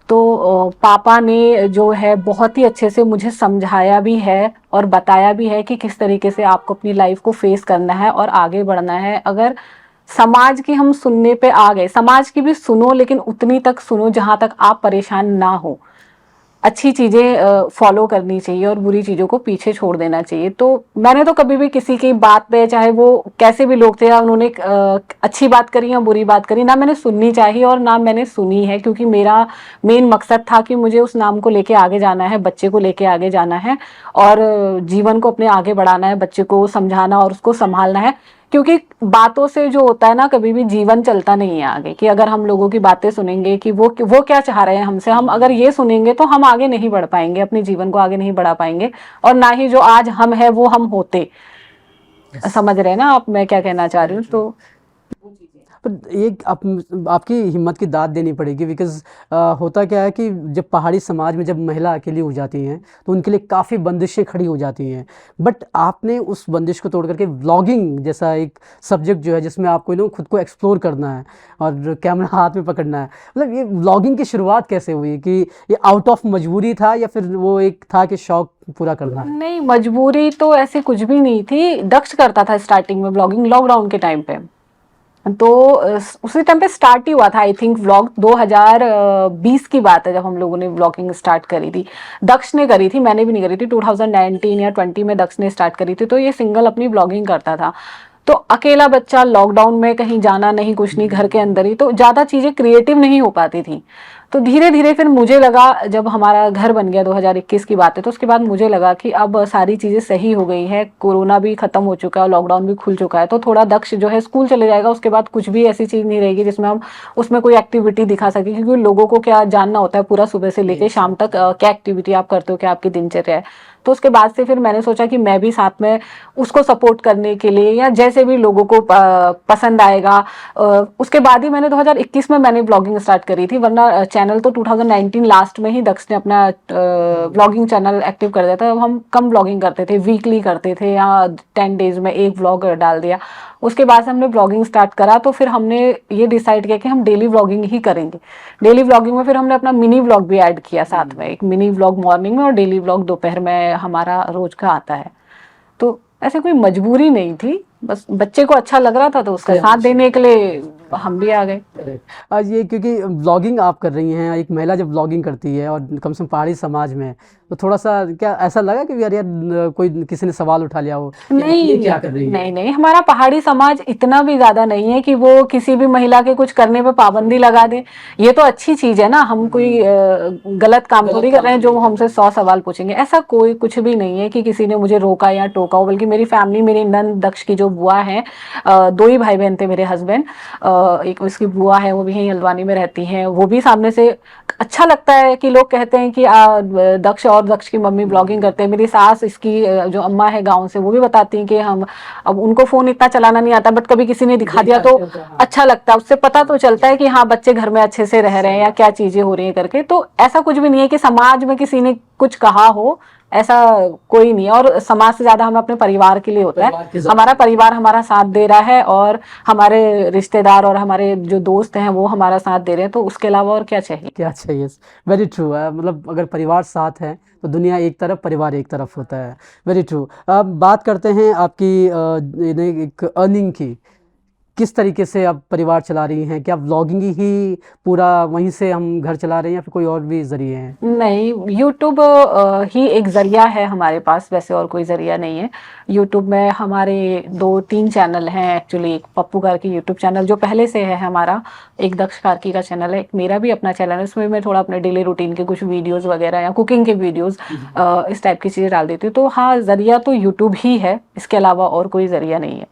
तो पापा ने जो है बहुत ही अच्छे से मुझे समझाया भी है और बताया भी है कि किस तरीके से आपको अपनी लाइफ को फेस करना है और आगे बढ़ना है। अगर समाज की हम सुनने पे आ गए, समाज की भी सुनो लेकिन उतनी तक सुनो जहाँ तक आप परेशान ना हो। अच्छी चीज़ें फॉलो करनी चाहिए और बुरी चीज़ों को पीछे छोड़ देना चाहिए। तो मैंने तो कभी भी किसी की बात पे, चाहे वो कैसे भी लोग थे, या उन्होंने अच्छी बात करी या बुरी बात करी, ना मैंने सुननी चाहिए और ना मैंने सुनी है, क्योंकि मेरा मेन मकसद था कि मुझे उस नाम को लेके आगे जाना है, बच्चे को लेके आगे जाना है और जीवन को अपने आगे बढ़ाना है, बच्चे को समझाना और उसको संभालना है। क्योंकि बातों से जो होता है ना, कभी भी जीवन चलता नहीं है आगे, कि अगर हम लोगों की बातें सुनेंगे कि वो क्या चाह रहे हैं हमसे, हम अगर ये सुनेंगे तो हम आगे नहीं बढ़ पाएंगे, अपने जीवन को आगे नहीं बढ़ा पाएंगे, और ना ही जो आज हम है वो हम होते। समझ रहे हैं ना आप मैं क्या कहना चाह रही हूँ? तो पर एक आपकी हिम्मत की दाद देनी पड़ेगी, बिकॉज़ होता क्या है कि जब पहाड़ी समाज में जब महिला अकेली हो जाती हैं तो उनके लिए काफ़ी बंदिशें खड़ी हो जाती हैं, बट आपने उस बंदिश को तोड़ करके व्लॉगिंग जैसा एक सब्जेक्ट जो है जिसमें आपको खुद को एक्सप्लोर करना है और कैमरा हाथ में पकड़ना है, मतलब ये व्लॉगिंग की शुरुआत कैसे हुई? कि ये आउट ऑफ मजबूरी था या फिर वो एक था कि शौक पूरा करना है? नहीं, मजबूरी तो ऐसी कुछ भी नहीं थी। दक्ष करता था स्टार्टिंग में ब्लॉगिंग, लॉकडाउन के टाइम पे, तो उसी टाइम पे स्टार्ट ही हुआ था। आई थिंक व्लॉग 2020 की बात है जब हम लोगों ने व्लॉगिंग स्टार्ट करी थी। दक्ष ने करी थी, मैंने भी नहीं करी थी। 2019 या 20 में दक्ष ने स्टार्ट करी थी, तो ये सिंगल अपनी व्लॉगिंग करता था। तो अकेला बच्चा, लॉकडाउन में कहीं जाना नहीं, कुछ नहीं, घर के अंदर ही, तो ज़्यादा चीज़ें क्रिएटिव नहीं हो पाती थी। तो धीरे धीरे फिर मुझे लगा, जब हमारा घर बन गया 2021 की बात है, तो उसके बाद मुझे लगा कि अब सारी चीज़ें सही हो गई है, कोरोना भी ख़त्म हो चुका है, लॉकडाउन भी खुल चुका है, तो थोड़ा दक्ष जो है स्कूल चले जाएगा, उसके बाद कुछ भी ऐसी चीज़ नहीं रहेगी जिसमें हम उसमें कोई एक्टिविटी दिखा सकें, क्योंकि लोगों को क्या जानना होता है पूरा सुबह से लेकर शाम तक क्या एक्टिविटी आप करते हो, क्या आपकी दिनचर्या है। तो उसके बाद से फिर मैंने सोचा कि मैं भी साथ में उसको सपोर्ट करने के लिए, या जैसे भी लोगों को पसंद आएगा, उसके बाद ही मैंने 2021 में मैंने ब्लॉगिंग स्टार्ट करी थी, वरना चैनल तो 2019 लास्ट में ही दक्ष ने अपना ब्लॉगिंग चैनल एक्टिव कर दिया था। हम कम ब्लॉगिंग करते थे, वीकली करते थे, या 10 डेज में एक ब्लॉग डाल दिया। उसके बाद से हमने ब्लॉगिंग स्टार्ट करा, तो फिर हमने ये डिसाइड किया कि हम डेली ब्लॉगिंग ही करेंगे। डेली ब्लॉगिंग में फिर हमने अपना मिनी ब्लॉग भी ऐड किया साथ में, एक मिनी ब्लॉग मॉर्निंग में और डेली ब्लॉग दोपहर में हमारा रोज का आता है। तो ऐसे कोई मजबूरी नहीं थी, बस बच्चे को अच्छा लग रहा था तो उसका साथ देने के लिए हम भी आ गए। आज ये क्योंकि व्लॉगिंग आप कर रही हैं, एक महिला जब व्लॉगिंग करती है और कम से कम पहाड़ी समाज में, तो थोड़ा सा क्या ऐसा लगा कि यार कोई किसी ने सवाल उठा लिया हो? नहीं, क्या कर रही है? नहीं, हमारा पहाड़ी समाज इतना भी ज्यादा नहीं है कि वो किसी भी महिला के कुछ करने पे पाबंदी लगा दे। ये तो अच्छी चीज है ना, हम कोई गलत काम थोड़ी कर रहे हैं जो हमसे 100 सवाल पूछेंगे। ऐसा कोई कुछ भी नहीं है कि किसी ने मुझे रोका या टोका हो, बल्कि मेरी फैमिली, मेरी नंद दक्ष की जो बुआ है, 2 ही भाई बहन थे मेरे हस्बैंड, एक उसकी बुआ है वो भी यहीं हल्द्वानी में रहती हैं, वो भी सामने से अच्छा लगता है कि लोग कहते हैं कि दक्ष और दक्ष की मम्मी ब्लॉगिंग करते हैं। मेरी सास, इसकी जो अम्मा है गांव से, वो भी बताती हैं कि हम, अब उनको फोन इतना चलाना नहीं आता बट कभी किसी ने दिखा दिया तो अच्छा लगता है, उससे पता तो चलता है कि हाँ बच्चे घर में अच्छे से रह रहे हैं या क्या चीजें हो रही हैं करके। तो ऐसा कुछ भी नहीं है कि समाज में किसी ने कुछ कहा हो, ऐसा कोई नहीं है। और समाज से ज्यादा हमें अपने परिवार के लिए होता है, हमारा परिवार हमारा साथ दे रहा है और हमारे रिश्तेदार और हमारे जो दोस्त हैं वो हमारा साथ दे रहे हैं, तो उसके अलावा और क्या चाहिए। क्या चाहिए। वेरी ट्रू है, मतलब अगर परिवार साथ है तो दुनिया एक तरफ, परिवार एक तरफ होता है। Very true. अब बात करते हैं आपकी एक अर्निंग की। किस तरीके से आप परिवार चला रही हैं? क्या व्लॉगिंग ही पूरा वहीं से हम घर चला रहे हैं या फिर कोई और भी जरिए हैं? नहीं, यूट्यूब ही एक जरिया है हमारे पास, वैसे और कोई जरिया नहीं है। यूट्यूब में हमारे 2-3 चैनल हैं एक्चुअली। एक पप्पू कार्की यूट्यूब चैनल जो पहले से है हमारा, एक दक्ष कार्की का चैनल है, एक मेरा भी अपना चैनल है। उसमें मैं थोड़ा अपने डेली रूटीन के कुछ वीडियोस वगैरह या कुकिंग के वीडियोस इस टाइप की चीज़ें डाल देती हूँ। तो हाँ, जरिया तो यूट्यूब ही है, इसके अलावा और कोई जरिया नहीं है।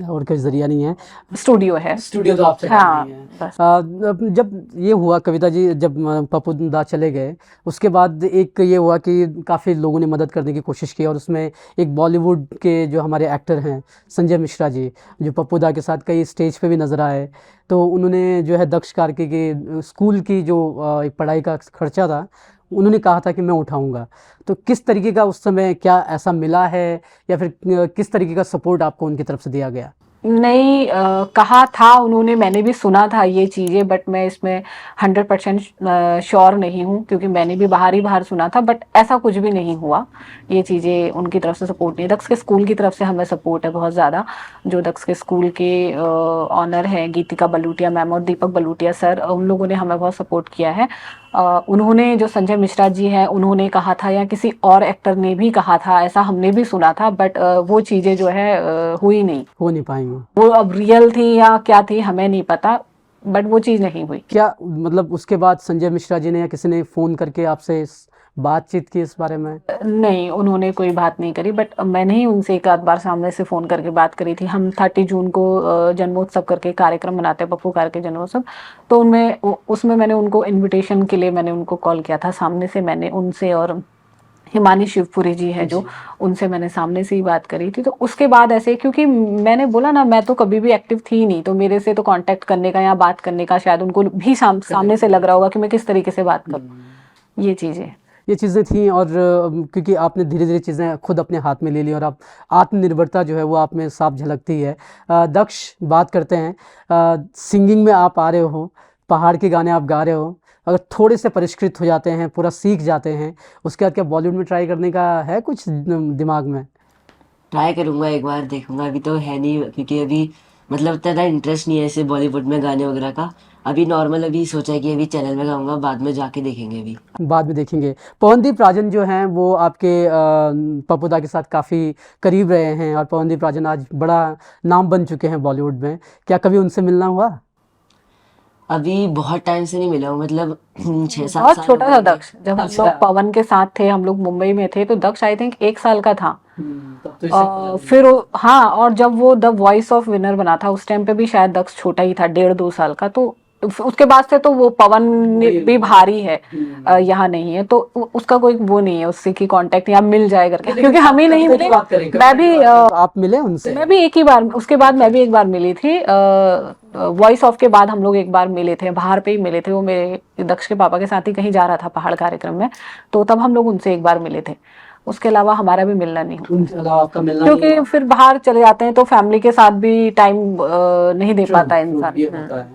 और कोई जरिया नहीं है। स्टूडियो है। स्टूडियो तो आप चला हाँ, रही हैं। बस। जब ये हुआ कविता जी, जब पप्पू दा चले गए, उसके बाद एक ये हुआ कि काफ़ी लोगों ने मदद करने की कोशिश की और उसमें एक बॉलीवुड के जो हमारे एक्टर हैं संजय मिश्रा जी, जो पप्पू दा के साथ कई स्टेज पे भी नज़र आए, तो उन्होंने जो है दक्ष कार्की के स्कूल की जो एक पढ़ाई का खर्चा था, उन्होंने कहा था कि मैं उठाऊंगा। तो किस तरीके का उस समय क्या ऐसा मिला है या फिर किस तरीके का सपोर्ट आपको उनकी तरफ से दिया गया? नहीं, कहा था उन्होंने, मैंने भी सुना था ये चीज़ें, बट मैं इसमें 100% श्योर नहीं हूँ क्योंकि मैंने भी बाहर सुना था, बट ऐसा कुछ भी नहीं हुआ। ये चीज़ें उनकी तरफ से सपोर्ट नहीं है। दक्ष के स्कूल की तरफ से हमें सपोर्ट है बहुत ज़्यादा। जो दक्ष के स्कूल के ऑनर हैं गीतिका बलूटिया मैम और दीपक बलूटिया सर, उन लोगों ने हमें बहुत सपोर्ट किया है। उन्होंने, जो संजय मिश्रा जी हैं, उन्होंने कहा था या किसी और एक्टर ने भी कहा था, ऐसा हमने भी सुना था, बट वो चीज़ें जो है हुई नहीं, हो नहीं पाएंगी। वो अब रियल थी या क्या थी हमें नहीं पता, बट वो चीज़ नहीं हुई। क्या मतलब उसके बाद संजय मिश्रा जी ने या किसी ने फ़ोन करके आपसे बातचीत की इस बारे में? नहीं, उन्होंने कोई बात नहीं करी, बट मैंने ही उनसे एक आध बार सामने से फ़ोन करके बात करी थी। हम 30 जून को जन्मोत्सव करके कार्यक्रम मनाते हैं, पप्पू कार्की जन्मोत्सव, तो उसमें मैंने उनको इनविटेशन के लिए मैंने उनको कॉल किया था सामने से। मैंने उनसे और हिमानी शिवपुरी जी है जो, उनसे मैंने सामने से ही बात करी थी। तो उसके बाद ऐसे, क्योंकि मैंने बोला ना, मैं तो कभी भी एक्टिव थी नहीं, तो मेरे से तो कांटेक्ट करने का या बात करने का शायद उनको भी सामने से लग रहा होगा कि मैं किस तरीके से बात करूँ। ये चीज़ें थी और क्योंकि आपने धीरे धीरे चीज़ें खुद अपने हाथ में ले ली और आप आत्मनिर्भरता जो है वो आप में साफ झलकती है। दक्ष, बात करते हैं सिंगिंग में आप आ रहे हो, पहाड़ के गाने आप गा रहे हो, अगर थोड़े से परिष्कृत हो जाते हैं, पूरा सीख जाते हैं, उसके बाद क्या बॉलीवुड में ट्राई करने का है कुछ दिमाग में? ट्राई करूँगा, एक बार देखूँगा। अभी तो है नहीं, क्योंकि अभी मतलब इतना इंटरेस्ट नहीं है ऐसे बॉलीवुड में गाने वगैरह का। अभी नॉर्मल अभी सोचा है कि अभी चैनल में गाऊंगा, बाद में जाके देखेंगे। अभी बाद में देखेंगे। पवनदीप राजन जो हैं वो आपके पप्पू दा के साथ काफ़ी करीब रहे हैं और पवनदीप राजन आज बड़ा नाम बन चुके हैं बॉलीवुड में। क्या कभी उनसे मिलना हुआ? अभी बहुत टाइम से नहीं मिला हूँ, मतलब 6-7 बहुत साल छोटा हो था गए। दक्ष, जब हम लोग पवन के साथ थे, हम लोग मुंबई में थे, तो दक्ष आई थिंक 1 साल का था। फिर हाँ, और जब वो द वॉइस ऑफ विनर बना था उस टाइम पे भी शायद दक्ष छोटा ही था, 1.5-2 साल का। तो उसके बाद से तो वो पवन भी भारी है, यहाँ नहीं है, तो उसका कोई वो नहीं है उससे कि कांटेक्ट या मिल जाए करके, क्योंकि हम ही नहीं मिले। मैं भी आप मिले उनसे? मैं भी एक ही बार, उसके बाद मैं भी एक बार मिली थी। वॉइस ऑफ के बाद हम लोग एक बार मिले थे, बाहर पे ही मिले थे। वो मेरे दक्ष के पापा के साथ ही कहीं जा रहा था पहाड़ कार्यक्रम में, तो तब हम लोग उनसे एक बार मिले थे। उसके अलावा हमारा भी मिलना नहीं हुआ, क्योंकि फिर बाहर चले जाते हैं तो फैमिली के साथ भी टाइम नहीं दे पाता इंसान।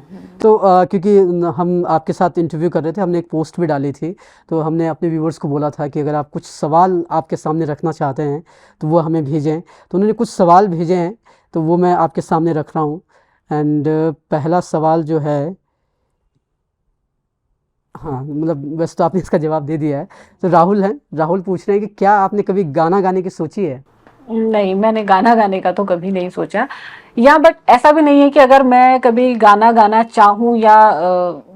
तो क्योंकि हम आपके साथ इंटरव्यू कर रहे थे, हमने एक पोस्ट भी डाली थी, तो हमने अपने व्यूवर्स को बोला था कि अगर आप कुछ सवाल आपके सामने रखना चाहते हैं तो वो हमें भेजें। तो उन्होंने कुछ सवाल भेजे हैं, तो वो मैं आपके सामने रख रहा हूँ। एंड पहला सवाल जो है, हाँ मतलब वैसे तो आपने इसका जवाब दे दिया है। तो राहुल हैं, राहुल पूछ रहे हैं कि क्या आपने कभी गाना गाने की सोची है? नहीं, मैंने गाना गाने का तो कभी नहीं सोचा, या बट ऐसा भी नहीं है कि अगर मैं कभी गाना गाना चाहूँ या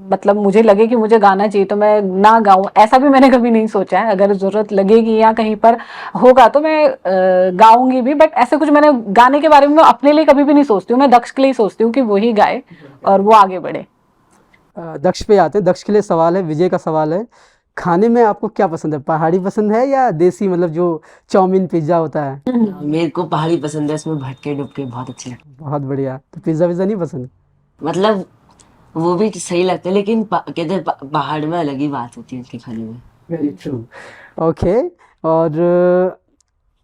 मतलब मुझे लगे कि मुझे गाना चाहिए तो मैं ना गाऊं, ऐसा भी मैंने कभी नहीं सोचा है। अगर जरूरत लगेगी या कहीं पर होगा तो मैं गाऊंगी भी, बट ऐसे कुछ मैंने गाने के बारे में अपने लिए कभी भी नहीं सोचती हूँ। मैं दक्ष के लिए सोचती हूँ कि वो ही गाए और वो आगे बढ़े। दक्ष पे आते हैं। दक्ष के लिए सवाल है, विजय का सवाल है, खाने में आपको क्या पसंद है? पहाड़ी पसंद है या देसी, मतलब जो चाउमीन पिज्ज़ा होता है? मेरे को पहाड़ी पसंद है, उसमें भटके डुबके बहुत अच्छे लगते बहुत बढ़िया। तो पिज़्ज़ा विज़्ज़ा नहीं पसंद? हैं। मतलब वो भी सही लगता है, लेकिन कहते हैं पहाड़ में अलग ही बात होती है उसके खाने में। Very true. ओके। और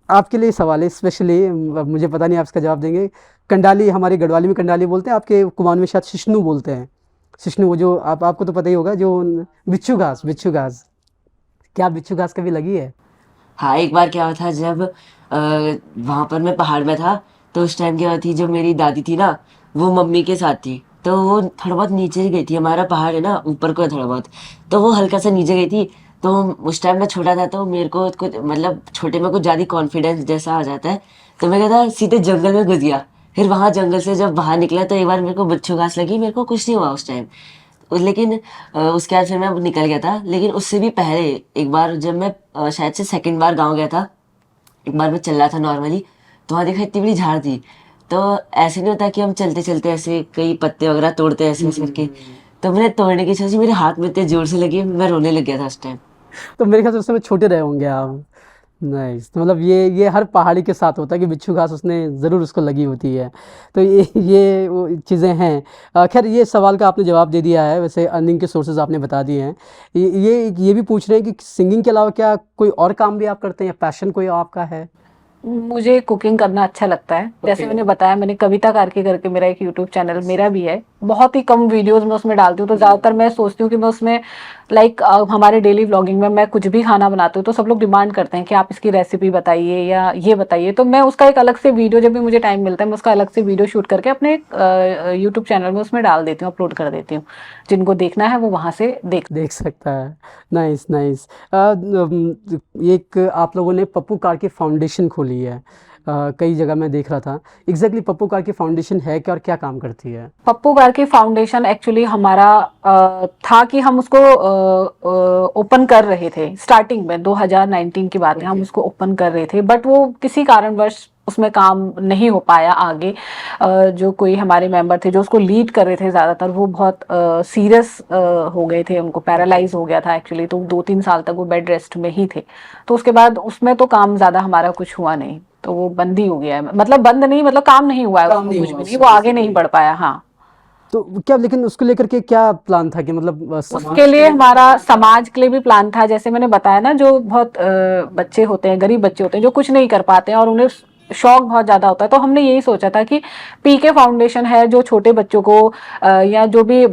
आपके लिए सवाल है स्पेशली, मुझे पता नहीं आप इसका जवाब देंगे। कंडाली, हमारे गढ़वाली में कंडाली बोलते हैं, आपके कुमाऊं में शायद शिश्नू बोलते हैं। शिश्नू, वो जो आपको तो पता ही होगा, जो बिच्छू घास, बिच्छू घास। क्या बिच्छू घास कभी लगी है? हाँ, एक बार क्या हुआ था, जब वहां पर मैं पहाड़ में था, तो उस टाइम क्या हुआ थी, जो मेरी दादी थी ना, वो मम्मी के साथ थी, तो वो थोड़ा बहुत नीचे ही गई थी। हमारा पहाड़ है ना ऊपर को है थोड़ा बहुत, तो वो हल्का सा नीचे गई थी। तो उस टाइम मैं छोटा था, तो मेरे को कुछ मतलब छोटे में कुछ ज़्यादा कॉन्फिडेंस जैसा आ जाता है, तो मैं क्या था सीधे जंगल में घुस गया। फिर वहां जंगल से जब बाहर निकला, तो एक बार मेरे को बिच्छू घास लगी, मेरे को कुछ नहीं हुआ उस टाइम। लेकिन उसके बाद फिर मैं निकल गया था। लेकिन उससे भी पहले एक बार जब मैं शायद से सेकंड बार गाँव गया था, एक बार मैं चल रहा था नॉर्मली, तो वहाँ देखा इतनी बड़ी झाड़ थी। तो ऐसे नहीं होता कि हम चलते चलते ऐसे कई पत्ते वगैरह तोड़ते हैं ऐसे ऐसे करके, तो मैंने तोड़ने की सोची, मेरे हाथ में इतने जोर से लगी, मैं रोने लग गया था उस टाइम। तो मेरे ख्याल से उस समय छोटे रहे होंगे आप। नाइस। तो मतलब ये हर पहाड़ी के साथ होता है कि बिच्छू घास उसने ज़रूर उसको लगी होती है। तो ये वो चीज़ें हैं। खैर, ये सवाल का आपने जवाब दे दिया है। वैसे अर्निंग के सोर्सेज आपने बता दिए हैं। ये भी पूछ रहे हैं कि सिंगिंग के अलावा क्या कोई और काम भी आप करते हैं या पैशन कोई आपका है? मुझे कुकिंग करना अच्छा लगता है। जैसे मैंने बताया, मैंने कविता कार्की करके मेरा एक यूट्यूब चैनल मेरा भी है। बहुत ही कम वीडियोस मैं उसमें डालती हूँ, तो ज़्यादातर मैं सोचती हूँ कि मैं उसमें हमारे डेली व्लॉगिंग में मैं कुछ भी खाना बनाती हूँ, तो सब लोग डिमांड करते हैं कि आप इसकी रेसिपी बताइए या ये बताइए। तो मैं उसका एक अलग से वीडियो, जब भी मुझे टाइम मिलता है, मैं उसका अलग से वीडियो शूट करके अपने यूट्यूब चैनल में उसमें डाल देती हूँ, अपलोड कर देती हूँ। जिनको देखना है वो वहाँ से देख सकता है। Nice, nice. एक आप लोगों ने पप्पू कार की फाउंडेशन खोली है। कई जगह मैं देख रहा था। एग्जैक्टली पप्पू कार की फाउंडेशन है क्या और क्या काम करती है? पप्पू कार्की फाउंडेशन एक्चुअली हमारा था कि हम उसको ओपन कर रहे थे। स्टार्टिंग में 2019 की बात है, हम उसको ओपन कर रहे थे, बट वो किसी कारणवश उसमें काम नहीं हो पाया आगे। जो कोई हमारे मेंबर थे जो उसको लीड कर रहे थे, ज़्यादातर वो बहुत सीरियस हो गए थे, उनको पैरालाइज हो गया था एक्चुअली, तो 2-3 साल तक वो बेड रेस्ट में ही थे। तो उसके बाद उसमें तो काम ज़्यादा हमारा कुछ हुआ नहीं, तो वो बंद ही हो गया है। मतलब बंद नहीं, मतलब काम नहीं हुआ है काम उसमें, नहीं कुछ हुआ भी नहीं, उसमें वो आगे नहीं बढ़ पाया। हाँ, तो क्या, लेकिन उसको लेकर के क्या प्लान था कि मतलब उसके लिए हमारा समाज के लिए भी प्लान था। जैसे मैंने बताया ना, जो बहुत बच्चे होते हैं, गरीब बच्चे होते हैं, जो कुछ नहीं कर पाते हैं और उन्हें शौक बहुत ज्यादा होता है, तो हमने यही सोचा था कि पीके फाउंडेशन है, जो छोटे बच्चों को या जो भी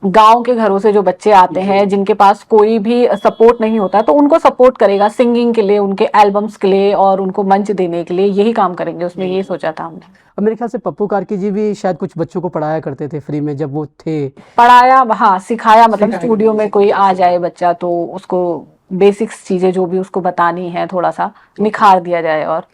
गांव के घरों से जो बच्चे आते हैं जिनके पास कोई भी सपोर्ट नहीं होता, तो उनको सपोर्ट करेगा सिंगिंग के लिए, उनके एल्बम्स के लिए और उनको मंच देने के लिए, यही काम करेंगे उसमें, यही सोचा था हमने। और मेरे ख्याल से पप्पू कार्की जी भी शायद कुछ बच्चों को पढ़ाया करते थे फ्री में जब वो थे। पढ़ाया, हाँ सिखाया, मतलब स्टूडियो में कोई आ जाए बच्चा तो उसको बेसिक्स चीजें जो भी उसको बतानी है थोड़ा सा निखार दिया जाए। और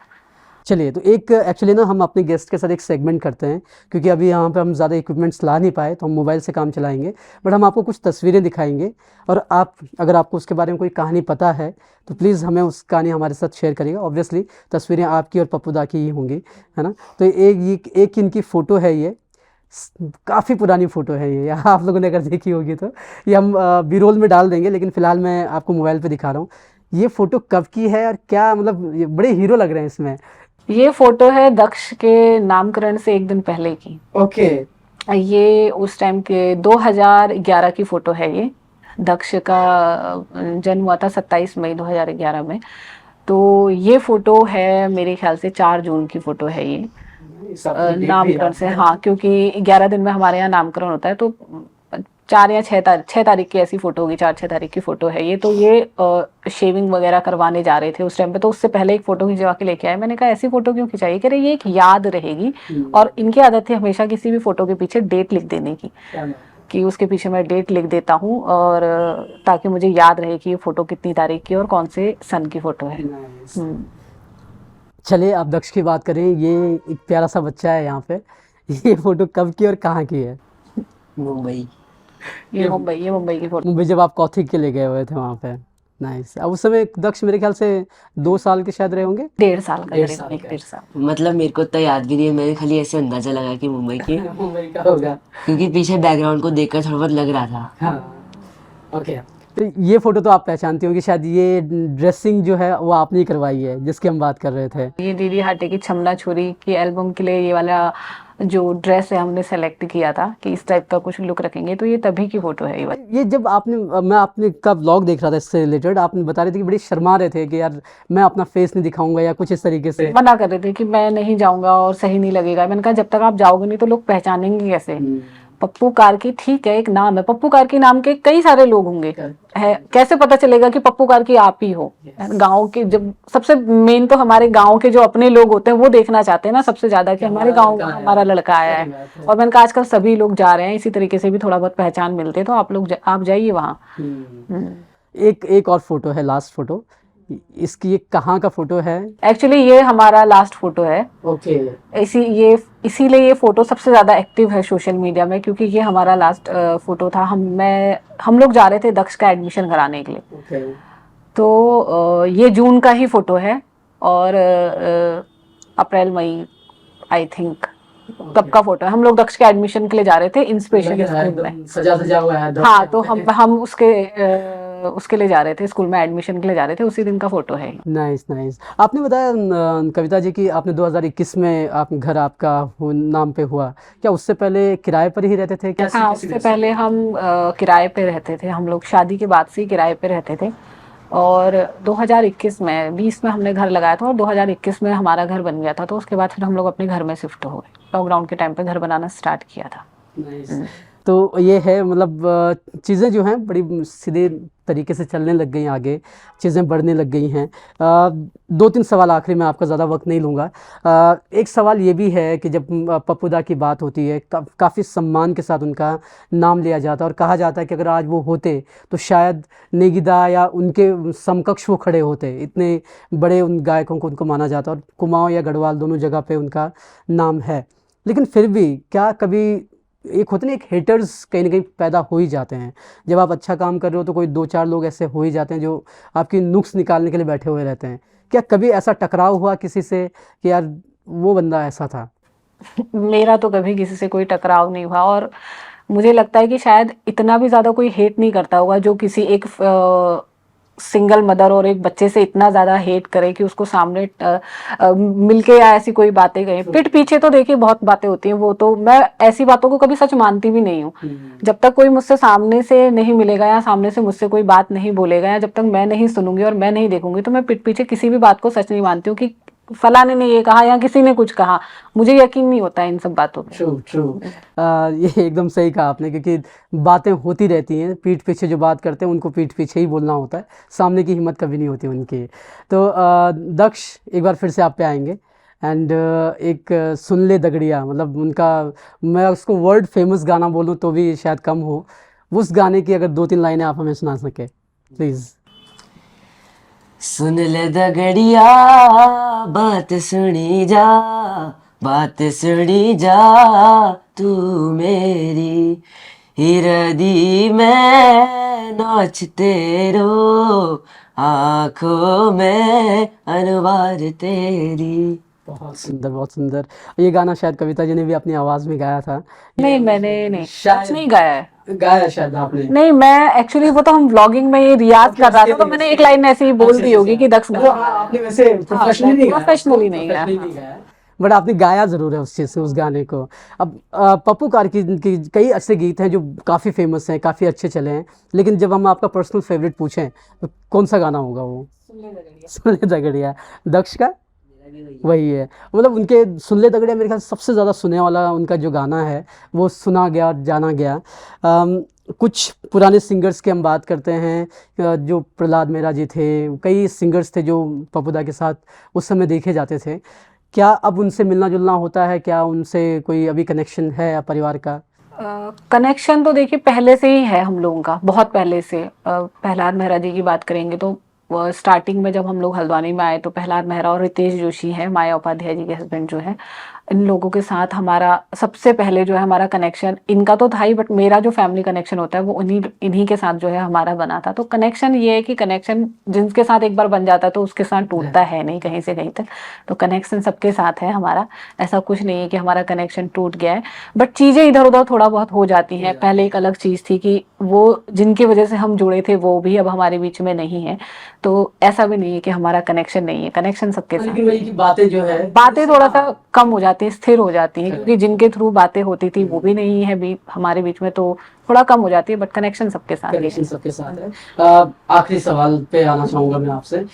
चलिए, तो एक एक्चुअली ना हम अपने गेस्ट के साथ एक सेगमेंट करते हैं, क्योंकि अभी यहाँ पे हम ज़्यादा इक्विपमेंट्स ला नहीं पाए, तो हम मोबाइल से काम चलाएंगे। बट हम आपको कुछ तस्वीरें दिखाएंगे, और आप, अगर आपको उसके बारे में कोई कहानी पता है तो प्लीज़ हमें उस कहानी हमारे साथ शेयर करिएगा। ऑब्वियसली तस्वीरें आपकी और पप्पू दा की ही होंगी, है ना। तो एक इनकी फ़ोटो है, ये काफ़ी पुरानी फ़ोटो है ये, आप लोगों ने अगर देखी होगी तो ये हम बी रोल में डाल देंगे, लेकिन फ़िलहाल मैं आपको मोबाइल पे दिखा रहा हूँ। ये फ़ोटो कब की है और क्या, मतलब ये बड़े हीरो लग रहे हैं इसमें। ये फोटो है दक्ष के नामकरण से एक दिन पहले की। ओके। ये उस टाइम के 2011 की फोटो है। ये दक्ष का जन्म हुआ था 27 मई 2011 में। तो ये फोटो है मेरे ख्याल से 4 जून की फोटो है ये, नामकरण से। हाँ, क्योंकि 11 दिन में हमारे यहाँ नामकरण होता है, तो 4 या 6 तारीख की ऐसी फोटो होगी, 4-6 तारीख की फोटो है ये। तो ये शेविंग वगैरह करवाने जा रहे थे उस टाइम पे, तो उससे पहले एक फोटो खिंचवा के लेके आए। मैंने कहा ऐसी फोटो क्यों खिंचाई, कह रहे ये एक याद रहेगी। और इनकी आदत थी हमेशा किसी भी फोटो के पीछे डेट लिख देने की, कि उसके पीछे मैं डेट लिख देता हूँ, और ताकि मुझे याद रहे कि ये फोटो कितनी तारीख की और कौन से सन की फोटो है। चलिए, आप दक्ष की बात करें, ये एक प्यारा सा बच्चा है यहाँ पे। ये फ़ोटो कब की और कहाँ की है? मुंबई। ये मुंबई की फोटो। मुंबई जब आप कौथिग के लिए गए हुए थे वहाँ पे। नाइस। अब उस समय दक्ष मेरे ख्याल से 2 साल के शायद रहे होंगे। 1.5 साल का, 1.5 करीब साल का। 1.5 साल। मतलब मेरे को इतना याद भी नहीं है, मैंने खाली ऐसे अंदाजा लगा कि मुंबई की, मुंबई का होगा। क्योंकि पीछे बैकग्राउंड को देखकर थोड़ा बहुत लग रहा था। हाँ, ओके। तो ये फोटो तो आप पहचानती होंगी शायद, ये ड्रेसिंग जो है वो आपने ही करवाई है जिसकी हम बात कर रहे थे। ये दीदी हाटे की छमला छोरी की एल्बम के लिए ये वाला जो ड्रेस है हमने सेलेक्ट किया था कि इस टाइप का कुछ लुक रखेंगे, तो ये तभी की फोटो है ये वाली। ये जब आपने, मैं आपने का व्लॉग देख रहा था इससे रिलेटेड, आपने बता रहे थे कि बड़ी शर्मा रहे थे कि यार मैं अपना फेस नहीं दिखाऊंगा या कुछ इस तरीके से। मना कर रहे थे कि मैं नहीं जाऊंगा और सही नहीं लगेगा। मैंने कहा जब तक आप जाओगे नहीं तो लोग पहचानेंगे कैसे। पप्पू कार्की ठीक है, एक नाम है, पप्पू कार्की नाम के कई सारे लोग होंगे, है कैसे पता चलेगा कि पप्पू कार्की आप ही हो। गांव के जब सबसे मेन तो हमारे गांव के जो अपने लोग होते हैं वो देखना चाहते हैं ना सबसे ज्यादा कि हमारे गांव हमारा लड़का आया है। और मैंने कहा आजकल सभी लोग जा रहे हैं, इसी तरीके से भी थोड़ा बहुत पहचान मिलते, तो आप लोग आप जाइए वहाँ। एक और फोटो है, लास्ट फोटो, इसकी ये कहाँ का फोटो है? एक्चुअली ये हमारा लास्ट फोटो है। ओके। इसीलिए ये फोटो सबसे ज्यादा एक्टिव है सोशल मीडिया में, क्योंकि ये हमारा लास्ट फोटो था। हम लोग जा रहे थे दक्ष का एडमिशन कराने के लिए। ओके। तो ये जून का ही फोटो है और अप्रैल मई आई थिंक तब का फोटो है। हम लोग दक्ष के एडमिशन के लिए जा रहे थे इंस्पिरेशन स्कूल में। सजा हुआ है। हाँ, तो हम उसके लिए जा रहे थे, स्कूल में एडमिशन के लिए जा रहे थे, उसी दिन का फोटो है। Nice nice. आपने बताया कविता जी कि आपने 2021 में आप घर आपका नाम पे हुआ, क्या उससे पहले किराए पर ही रहते थे क्या? हाँ, उससे पहले हम किराए पे रहते थे। हम लोग शादी के बाद से ही किराए पे रहते थे और 2021 में 20 में हमने घर लगाया था और 2021 में हमारा घर बन गया था। तो उसके बाद फिर हम लोग अपने घर में शिफ्ट हो गए। लॉकडाउन के टाइम पे घर बनाना स्टार्ट किया था। तो ये है, मतलब चीज़ें जो हैं बड़ी सीधे तरीके से चलने लग गई, आगे चीज़ें बढ़ने लग गई हैं। 2-3 सवाल आखिरी में, आपका ज़्यादा वक्त नहीं लूँगा। एक सवाल ये भी है कि जब पप्पूदा की बात होती है, काफ़ी सम्मान के साथ उनका नाम लिया जाता है और कहा जाता है कि अगर आज वो होते तो शायद नेगीदा या उनके समकक्ष वो खड़े होते। इतने बड़े उन गायकों को उनको माना जाता है और कुमाऊँ या गढ़वाल दोनों जगह पे उनका नाम है। लेकिन फिर भी क्या कभी एक होते ना, एक हेटर्स कहीं ना कहीं पैदा हो ही जाते हैं। जब आप अच्छा काम कर रहे हो तो कोई 2-4 लोग ऐसे हो ही जाते हैं जो आपकी नुक्स निकालने के लिए बैठे हुए रहते हैं। क्या कभी ऐसा टकराव हुआ किसी से कि यार वो बंदा ऐसा था? मेरा तो कभी किसी से कोई टकराव नहीं हुआ और मुझे लगता है कि शायद इतना भी ज्यादा कोई हेट नहीं करता होगा जो किसी एक सिंगल मदर और एक बच्चे से इतना ज्यादा हेट करे कि उसको सामने मिलके या ऐसी कोई बातें कहें। पीठ पीछे तो देखिए बहुत बातें होती हैं, वो तो मैं ऐसी बातों को कभी सच मानती भी नहीं हूँ। जब तक कोई मुझसे सामने से नहीं मिलेगा या सामने से मुझसे कोई बात नहीं बोलेगा या जब तक मैं नहीं सुनूंगी और मैं नहीं देखूंगी तो मैं पीठ पीछे किसी भी बात को सच नहीं मानती हूँ कि फलाने ने ये कहा या किसी ने कुछ कहा। मुझे यकीन नहीं होता इन सब बातों पे। ट्रू। ये एकदम सही कहा आपने, क्योंकि बातें होती रहती हैं, पीठ पीछे जो बात करते हैं उनको पीठ पीछे ही बोलना होता है, सामने की हिम्मत कभी नहीं होती उनकी। तो दक्ष, एक बार फिर से आप पे आएंगे एंड एक सुन ले दगड़िया, मतलब उनका, मैं उसको वर्ल्ड फेमस गाना बोलूँ तो भी शायद कम हो, उस गाने की अगर 2-3 लाइनें आप हमें सुना सके प्लीज़। सुन ले दगड़िया बात सुनी जा, बात सुनी जा तू मेरी, हिरदी में नाच तेरो, आँखों में अनवार तेरी। बहुत सुंदर, बहुत सुंदर। ये गाना शायद कविता जी ने भी अपनी आवाज़ में गाया था। नहीं, मैंने नहीं शायद नहीं गाया है। गाया शायद आपने। नहीं, मैं एक्चुअली वो तो हम व्लॉगिंग में ये रियाज कर रहा था तो मैंने एक लाइन ऐसे ही बोल दी होगी कि दक्ष मतलब आपने वैसे प्रोफेशनली नहीं गाया। बट आपने गाया ज़रूर है उस चीज़ से, उस गाने को। अब पप्पू कार्की की कई ऐसे गीत हैं जो काफ़ी फेमस हैं, काफ़ी अच्छे चले हैं, लेकिन जब हम आपका पर्सनल फेवरेट पूछें तो कौन सा गाना होगा वो? सुन ले दगड़िया। दक्ष का वही है, मतलब उनके सुन ले दगड़िया मेरे ख्याल सबसे ज़्यादा सुनने वाला उनका जो गाना है वो सुना गया और जाना गया। कुछ पुराने सिंगर्स की हम बात करते हैं, जो प्रहलाद मेहरा जी थे, कई सिंगर्स थे जो पप्पूदा के साथ उस समय देखे जाते थे। क्या अब उनसे मिलना जुलना होता है? क्या उनसे कोई अभी कनेक्शन है परिवार का? कनेक्शन तो देखिए पहले से ही है हम लोगों का, बहुत पहले से। प्रहलाद मेहरा जी की बात करेंगे तो स्टार्टिंग में जब हम लोग हल्द्वानी में आए तो प्रहलाद मेहरा और रितेश जोशी हैं, माया उपाध्याय जी के हस्बैंड जो हैं, इन लोगों के साथ हमारा सबसे पहले जो है हमारा कनेक्शन, इनका तो था ही, बट मेरा जो फैमिली कनेक्शन होता है वो इन्हीं के साथ जो है हमारा बना था। तो कनेक्शन ये है कि कनेक्शन जिनके साथ एक बार बन जाता है तो उसके साथ टूटता है नहीं कहीं से कहीं तक। तो कनेक्शन सबके साथ है हमारा, ऐसा कुछ नहीं है कि हमारा कनेक्शन टूट गया है, बट चीज़ें इधर उधर थोड़ा बहुत हो जाती हैं। पहले एक अलग चीज़ थी कि वो जिनकी वजह से हम जुड़े थे वो भी अब हमारे बीच में नहीं है, तो ऐसा भी नहीं है कि हमारा कनेक्शन नहीं है, कनेक्शन सबके साथ। लेकिन वही की बातें जो है बातें थोड़ा सा कम हो जाती हैं, स्थिर हो जाती हैं, क्योंकि जिनके थ्रू बातें होती थी वो भी नहीं है भी हमारे बीच में, तो थोड़ा कम हो जाती है, बट कनेक्शन सबके साथ ही कनेक्शन है। सबके साथ है। आखिरी सवाल पे आना चाहूंगा मैं आपसे।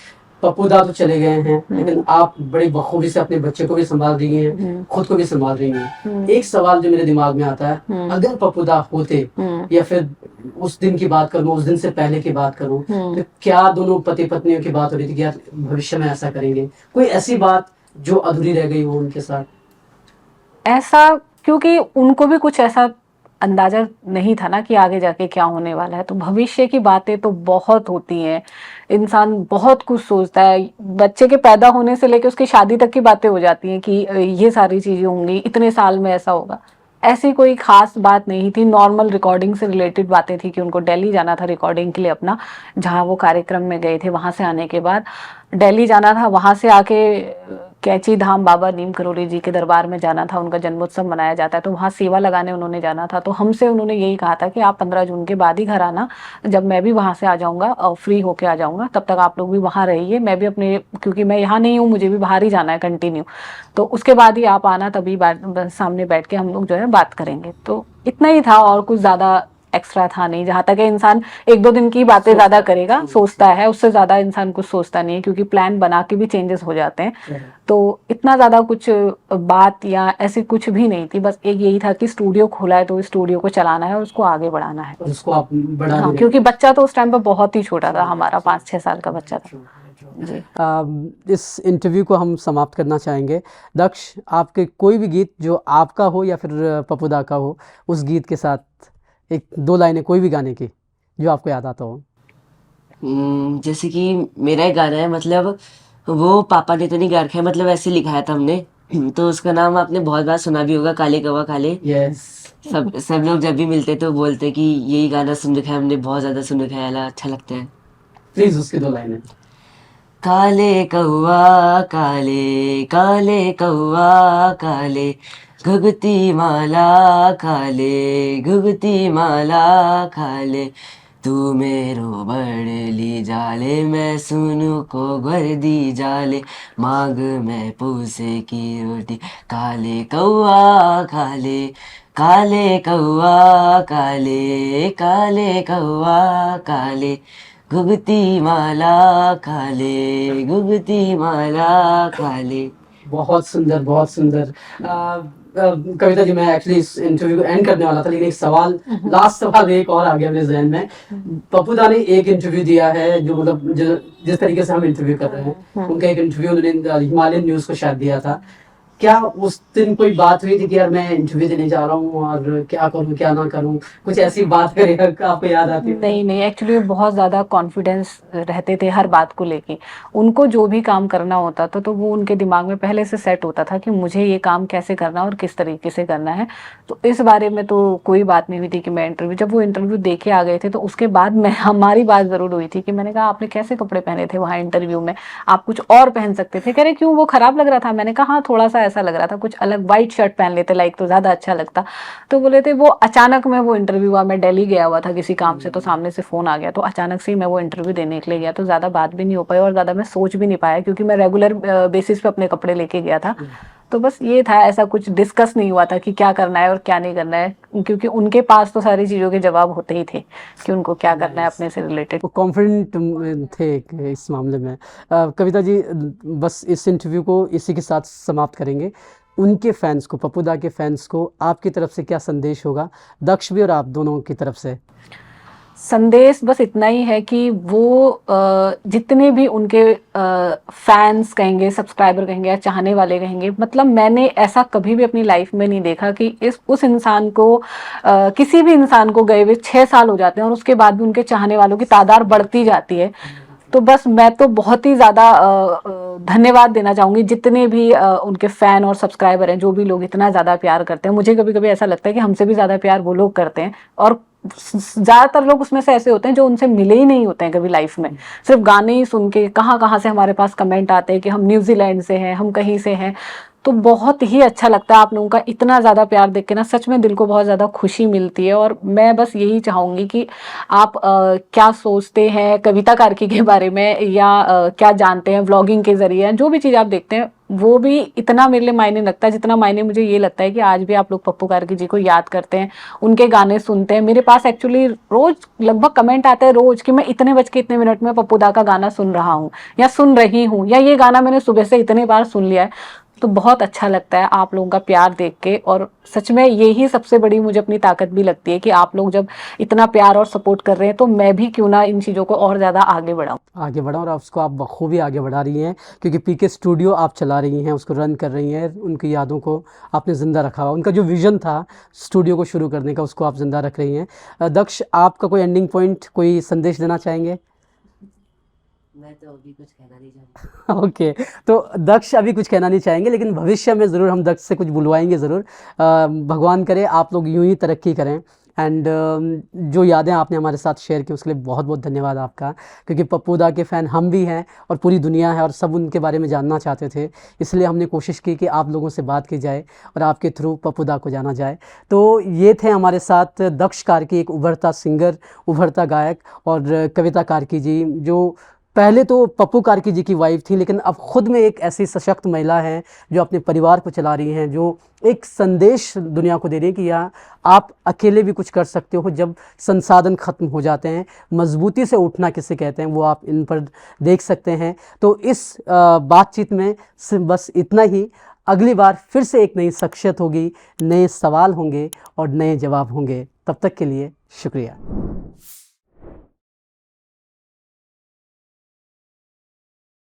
पप्पूदा तो चले गए हैं, लेकिन आप बड़ी बखूबी से अपने बच्चे को भी संभाल रही हैं, खुद को भी संभाल रही हैं। एक सवाल जो मेरे दिमाग में आता है, अगर पप्पूदा होते, या फिर उस दिन की बात करूं, उस दिन से पहले की बात करूं, तो क्या दोनों पति पत्नियों की बात हो रही थी कि यार भविष्य में ऐसा करेंगे? कोई ऐसी बात जो अधूरी रह गई हो उनके साथ? ऐसा, क्योंकि उनको भी कुछ ऐसा अंदाजा नहीं था ना कि आगे जाके क्या होने वाला है, तो भविष्य की बातें तो बहुत होती हैं, इंसान बहुत कुछ सोचता है, बच्चे के पैदा होने से लेकर उसकी शादी तक की बातें हो जाती हैं कि ये सारी चीजें होंगी, इतने साल में ऐसा होगा। ऐसी कोई खास बात नहीं थी, नॉर्मल रिकॉर्डिंग से रिलेटेड बातें थी कि उनको दिल्ली जाना था रिकॉर्डिंग के लिए अपना, जहाँ वो कार्यक्रम में गए थे, वहां से आने के बाद दिल्ली जाना था, वहां से आके कैची धाम बाबा नीम करोली जी के दरबार में जाना था, उनका जन्मोत्सव मनाया जाता है, तो वहाँ सेवा लगाने उन्होंने जाना था। तो हमसे उन्होंने यही कहा था कि आप 15 जून के बाद ही घर आना, जब मैं भी वहाँ से आ जाऊँगा और फ्री होके आ जाऊँगा, तब तक आप लोग भी वहाँ रहिए, मैं भी अपने, क्योंकि मैं यहाँ नहीं हूँ, मुझे भी बाहर ही जाना है कंटिन्यू, तो उसके बाद ही आप आना, तभी सामने बैठ के हम लोग जो है बात करेंगे। तो इतना ही था, और कुछ ज़्यादा एक्स्ट्रा था नहीं। जहाँ तक है इंसान 1-2 दिन की बातें ज़्यादा करेगा, सोचता है, उससे ज़्यादा इंसान कुछ सोचता नहीं है, क्योंकि प्लान बना के भी चेंजेस हो जाते हैं। तो इतना ज़्यादा कुछ बात या ऐसी कुछ भी नहीं थी, बस एक यही था कि स्टूडियो खोला है तो स्टूडियो को चलाना है और उसको आगे बढ़ाना है। उसको आप बढ़ा हाँ, रहे हैं। क्योंकि बच्चा तो उस टाइम पर बहुत ही छोटा था, हमारा 5-6 साल का बच्चा था जी। इस इंटरव्यू को हम समाप्त करना चाहेंगे। दक्ष, आपके कोई भी गीत जो आपका हो या फिर पप्पूदा का हो, उस गीत के साथ 1-2 लाइनें कोई भी गाने की जो आपको याद आता हो। जैसे कि मेरा एक गाना है, मतलब वो पापा ने तो नहीं गा रखा है, मतलब ऐसे लिखाया था हमने, तो उसका नाम आपने बहुत बार सुना भी होगा, काले कौवा काले। यस। सब लोग जब भी मिलते तो बोलते कि यही गाना सुन रखा है हमने, बहुत ज़्यादा सुन रखा है, अला अच्छा लगता है। प्लीज उसकी 2 लाइनें। काले कौवा काले, काले कौवा काले, घुघती माला काले, घुघती माला काले, तू मेरो बड़ली जाले, मैं सुनु को घर दी जाले, मांग में पूसे की रोटी, काले कौवा काले, काले कौवा काले, काले कौवा काले, घुघती माला काले, घुघती माला काले। बहुत सुंदर, बहुत सुंदर। कविता जी, मैं एक्चुअली इस इंटरव्यू को एंड करने वाला था, लेकिन एक सवाल, लास्ट सवाल एक और आ गया मेरे जहन में। पप्पूदा ने एक इंटरव्यू दिया है, जो मतलब जिस तरीके से हम इंटरव्यू कर रहे हैं, उनका एक इंटरव्यू उन्होंने हिमालयन न्यूज़ को शायद दिया था। क्या उस दिन कोई बात हुई थी कि यार मैं इंटरव्यू देने जा रहा हूँ और क्या करूँ क्या ना करूँ, कुछ ऐसी बात करें आपको याद आती है? नहीं, एक्चुअली बहुत ज़्यादा कॉन्फिडेंस रहते थे हर बात को लेके। उनको जो भी काम करना होता था तो वो उनके दिमाग में पहले से सेट होता था कि मुझे ये काम कैसे करना है और किस तरीके से करना है। तो इस बारे में तो कोई बात नहीं हुई थी कि मैं इंटरव्यू, जब वो इंटरव्यू दे के आ गए थे तो उसके बाद हमारी बात ज़रूर हुई थी कि मैंने कहा आपने कैसे कपड़े पहने थे वहाँ इंटरव्यू में, आप कुछ और पहन सकते थे। कह रहे क्यों, वो ख़राब लग रहा था? मैंने कहा हाँ, थोड़ा सा ऐसा लग रहा था, कुछ अलग वाइट शर्ट पहन लेते लाइक तो ज़्यादा अच्छा लगता। तो बोले थे वो अचानक में वो इंटरव्यू हुआ, मैं दिल्ली गया हुआ था किसी काम से, तो सामने से फ़ोन आ गया, तो अचानक से ही मैं वो इंटरव्यू देने के लिए गया, तो ज़्यादा बात भी नहीं हो पाई और ज़्यादा मैं सोच भी नहीं पाया, क्योंकि मैं रेगुलर बेसिस पे अपने कपड़े लेके गया था। तो बस ये था, ऐसा कुछ डिस्कस नहीं हुआ था कि क्या करना है और क्या नहीं करना है, क्योंकि उनके पास तो सारी चीज़ों के जवाब होते ही थे कि उनको क्या करना है अपने से रिलेटेड। वो कॉन्फिडेंट थे इस मामले में। कविता जी, बस इस इंटरव्यू को इसी के साथ समाप्त करेंगे। उनके फैंस को, पप्पूदा के फैंस को आपकी तरफ से क्या संदेश होगा, दक्ष भी और आप दोनों की तरफ से? संदेश बस इतना ही है कि वो जितने भी उनके फैंस कहेंगे, सब्सक्राइबर कहेंगे या चाहने वाले कहेंगे, मतलब मैंने ऐसा कभी भी अपनी लाइफ में नहीं देखा कि उस इंसान को किसी भी इंसान को गए हुए 6 साल हो जाते हैं और उसके बाद भी उनके चाहने वालों की तादाद बढ़ती जाती है। तो बस मैं तो बहुत ही ज़्यादा धन्यवाद देना चाहूँगी जितने भी उनके फ़ैन और सब्सक्राइबर हैं, जो भी लोग इतना ज़्यादा प्यार करते हैं। मुझे कभी-कभी ऐसा लगता है कि हमसे भी ज़्यादा प्यार वो लोग करते हैं, और ज़्यादातर लोग उसमें से ऐसे होते हैं जो उनसे मिले ही नहीं होते हैं कभी लाइफ में, सिर्फ गाने ही सुन के कहाँ-कहाँ से हमारे पास कमेंट आते हैं कि हम न्यूज़ीलैंड से हैं, हम कहीं से हैं। तो बहुत ही अच्छा लगता है आप लोगों का इतना ज़्यादा प्यार देख के ना, सच में दिल को बहुत ज़्यादा खुशी मिलती है। और मैं बस यही चाहूँगी कि आप क्या सोचते हैं कविता कार्की के बारे में, या क्या जानते हैं व्लॉगिंग के ज़रिए, जो भी चीज़ आप देखते हैं वो भी इतना मेरे लिए मायने लगता है जितना मायने मुझे ये लगता है कि आज भी आप लोग पप्पू कार्की जी को याद करते हैं, उनके गाने सुनते हैं। मेरे पास एक्चुअली रोज़ लगभग कमेंट आते हैं रोज़ कि मैं इतने बज के इतने मिनट में पप्पू दा का गाना सुन रहा हूँ या सुन रही हूँ, या ये गाना मैंने सुबह से इतने बार सुन लिया है। तो बहुत अच्छा लगता है आप लोगों का प्यार देख के, और सच में यही सबसे बड़ी मुझे अपनी ताकत भी लगती है कि आप लोग जब इतना प्यार और सपोर्ट कर रहे हैं तो मैं भी क्यों ना इन चीज़ों को और ज़्यादा आगे बढ़ाऊँ। आगे बढ़ाओ, और उसको आप बखूबी आगे बढ़ा रही हैं, क्योंकि पीके स्टूडियो आप चला रही हैं, उसको रन कर रही हैं, उनकी यादों को आपने ज़िंदा रखा हुआ, उनका जो विज़न था स्टूडियो को शुरू करने का उसको आप ज़िंदा रख रही हैं। दक्ष, आपका कोई एंडिंग पॉइंट, कोई संदेश देना चाहेंगे? मैं तो अभी कुछ कहना नहीं चाहता। ओके, तो दक्ष अभी कुछ कहना नहीं चाहेंगे, लेकिन भविष्य में ज़रूर हम दक्ष से कुछ बुलवाएंगे ज़रूर। भगवान करे आप लोग यूं ही तरक्की करें। एंड जो यादें आपने हमारे साथ शेयर की उसके लिए बहुत बहुत धन्यवाद आपका, क्योंकि पप्पू दा के फ़ैन हम भी हैं और पूरी दुनिया है, और सब उनके बारे में जानना चाहते थे, इसलिए हमने कोशिश की कि आप लोगों से बात की जाए और आपके थ्रू पप्पू दा को जाना जाए। तो ये थे हमारे साथ दक्ष कार्की, एक उभरता सिंगर, उभरता गायक, और कविता कार्की जी, जो पहले तो पप्पू कार्की जी की वाइफ थी, लेकिन अब खुद में एक ऐसी सशक्त महिला हैं जो अपने परिवार को चला रही हैं, जो एक संदेश दुनिया को दे रही है कि यहाँ आप अकेले भी कुछ कर सकते हो जब संसाधन ख़त्म हो जाते हैं। मजबूती से उठना किसे कहते हैं वो आप इन पर देख सकते हैं। तो इस बातचीत में बस इतना ही। अगली बार फिर से एक नई शख्सियत होगी, नए सवाल होंगे और नए जवाब होंगे। तब तक के लिए शुक्रिया।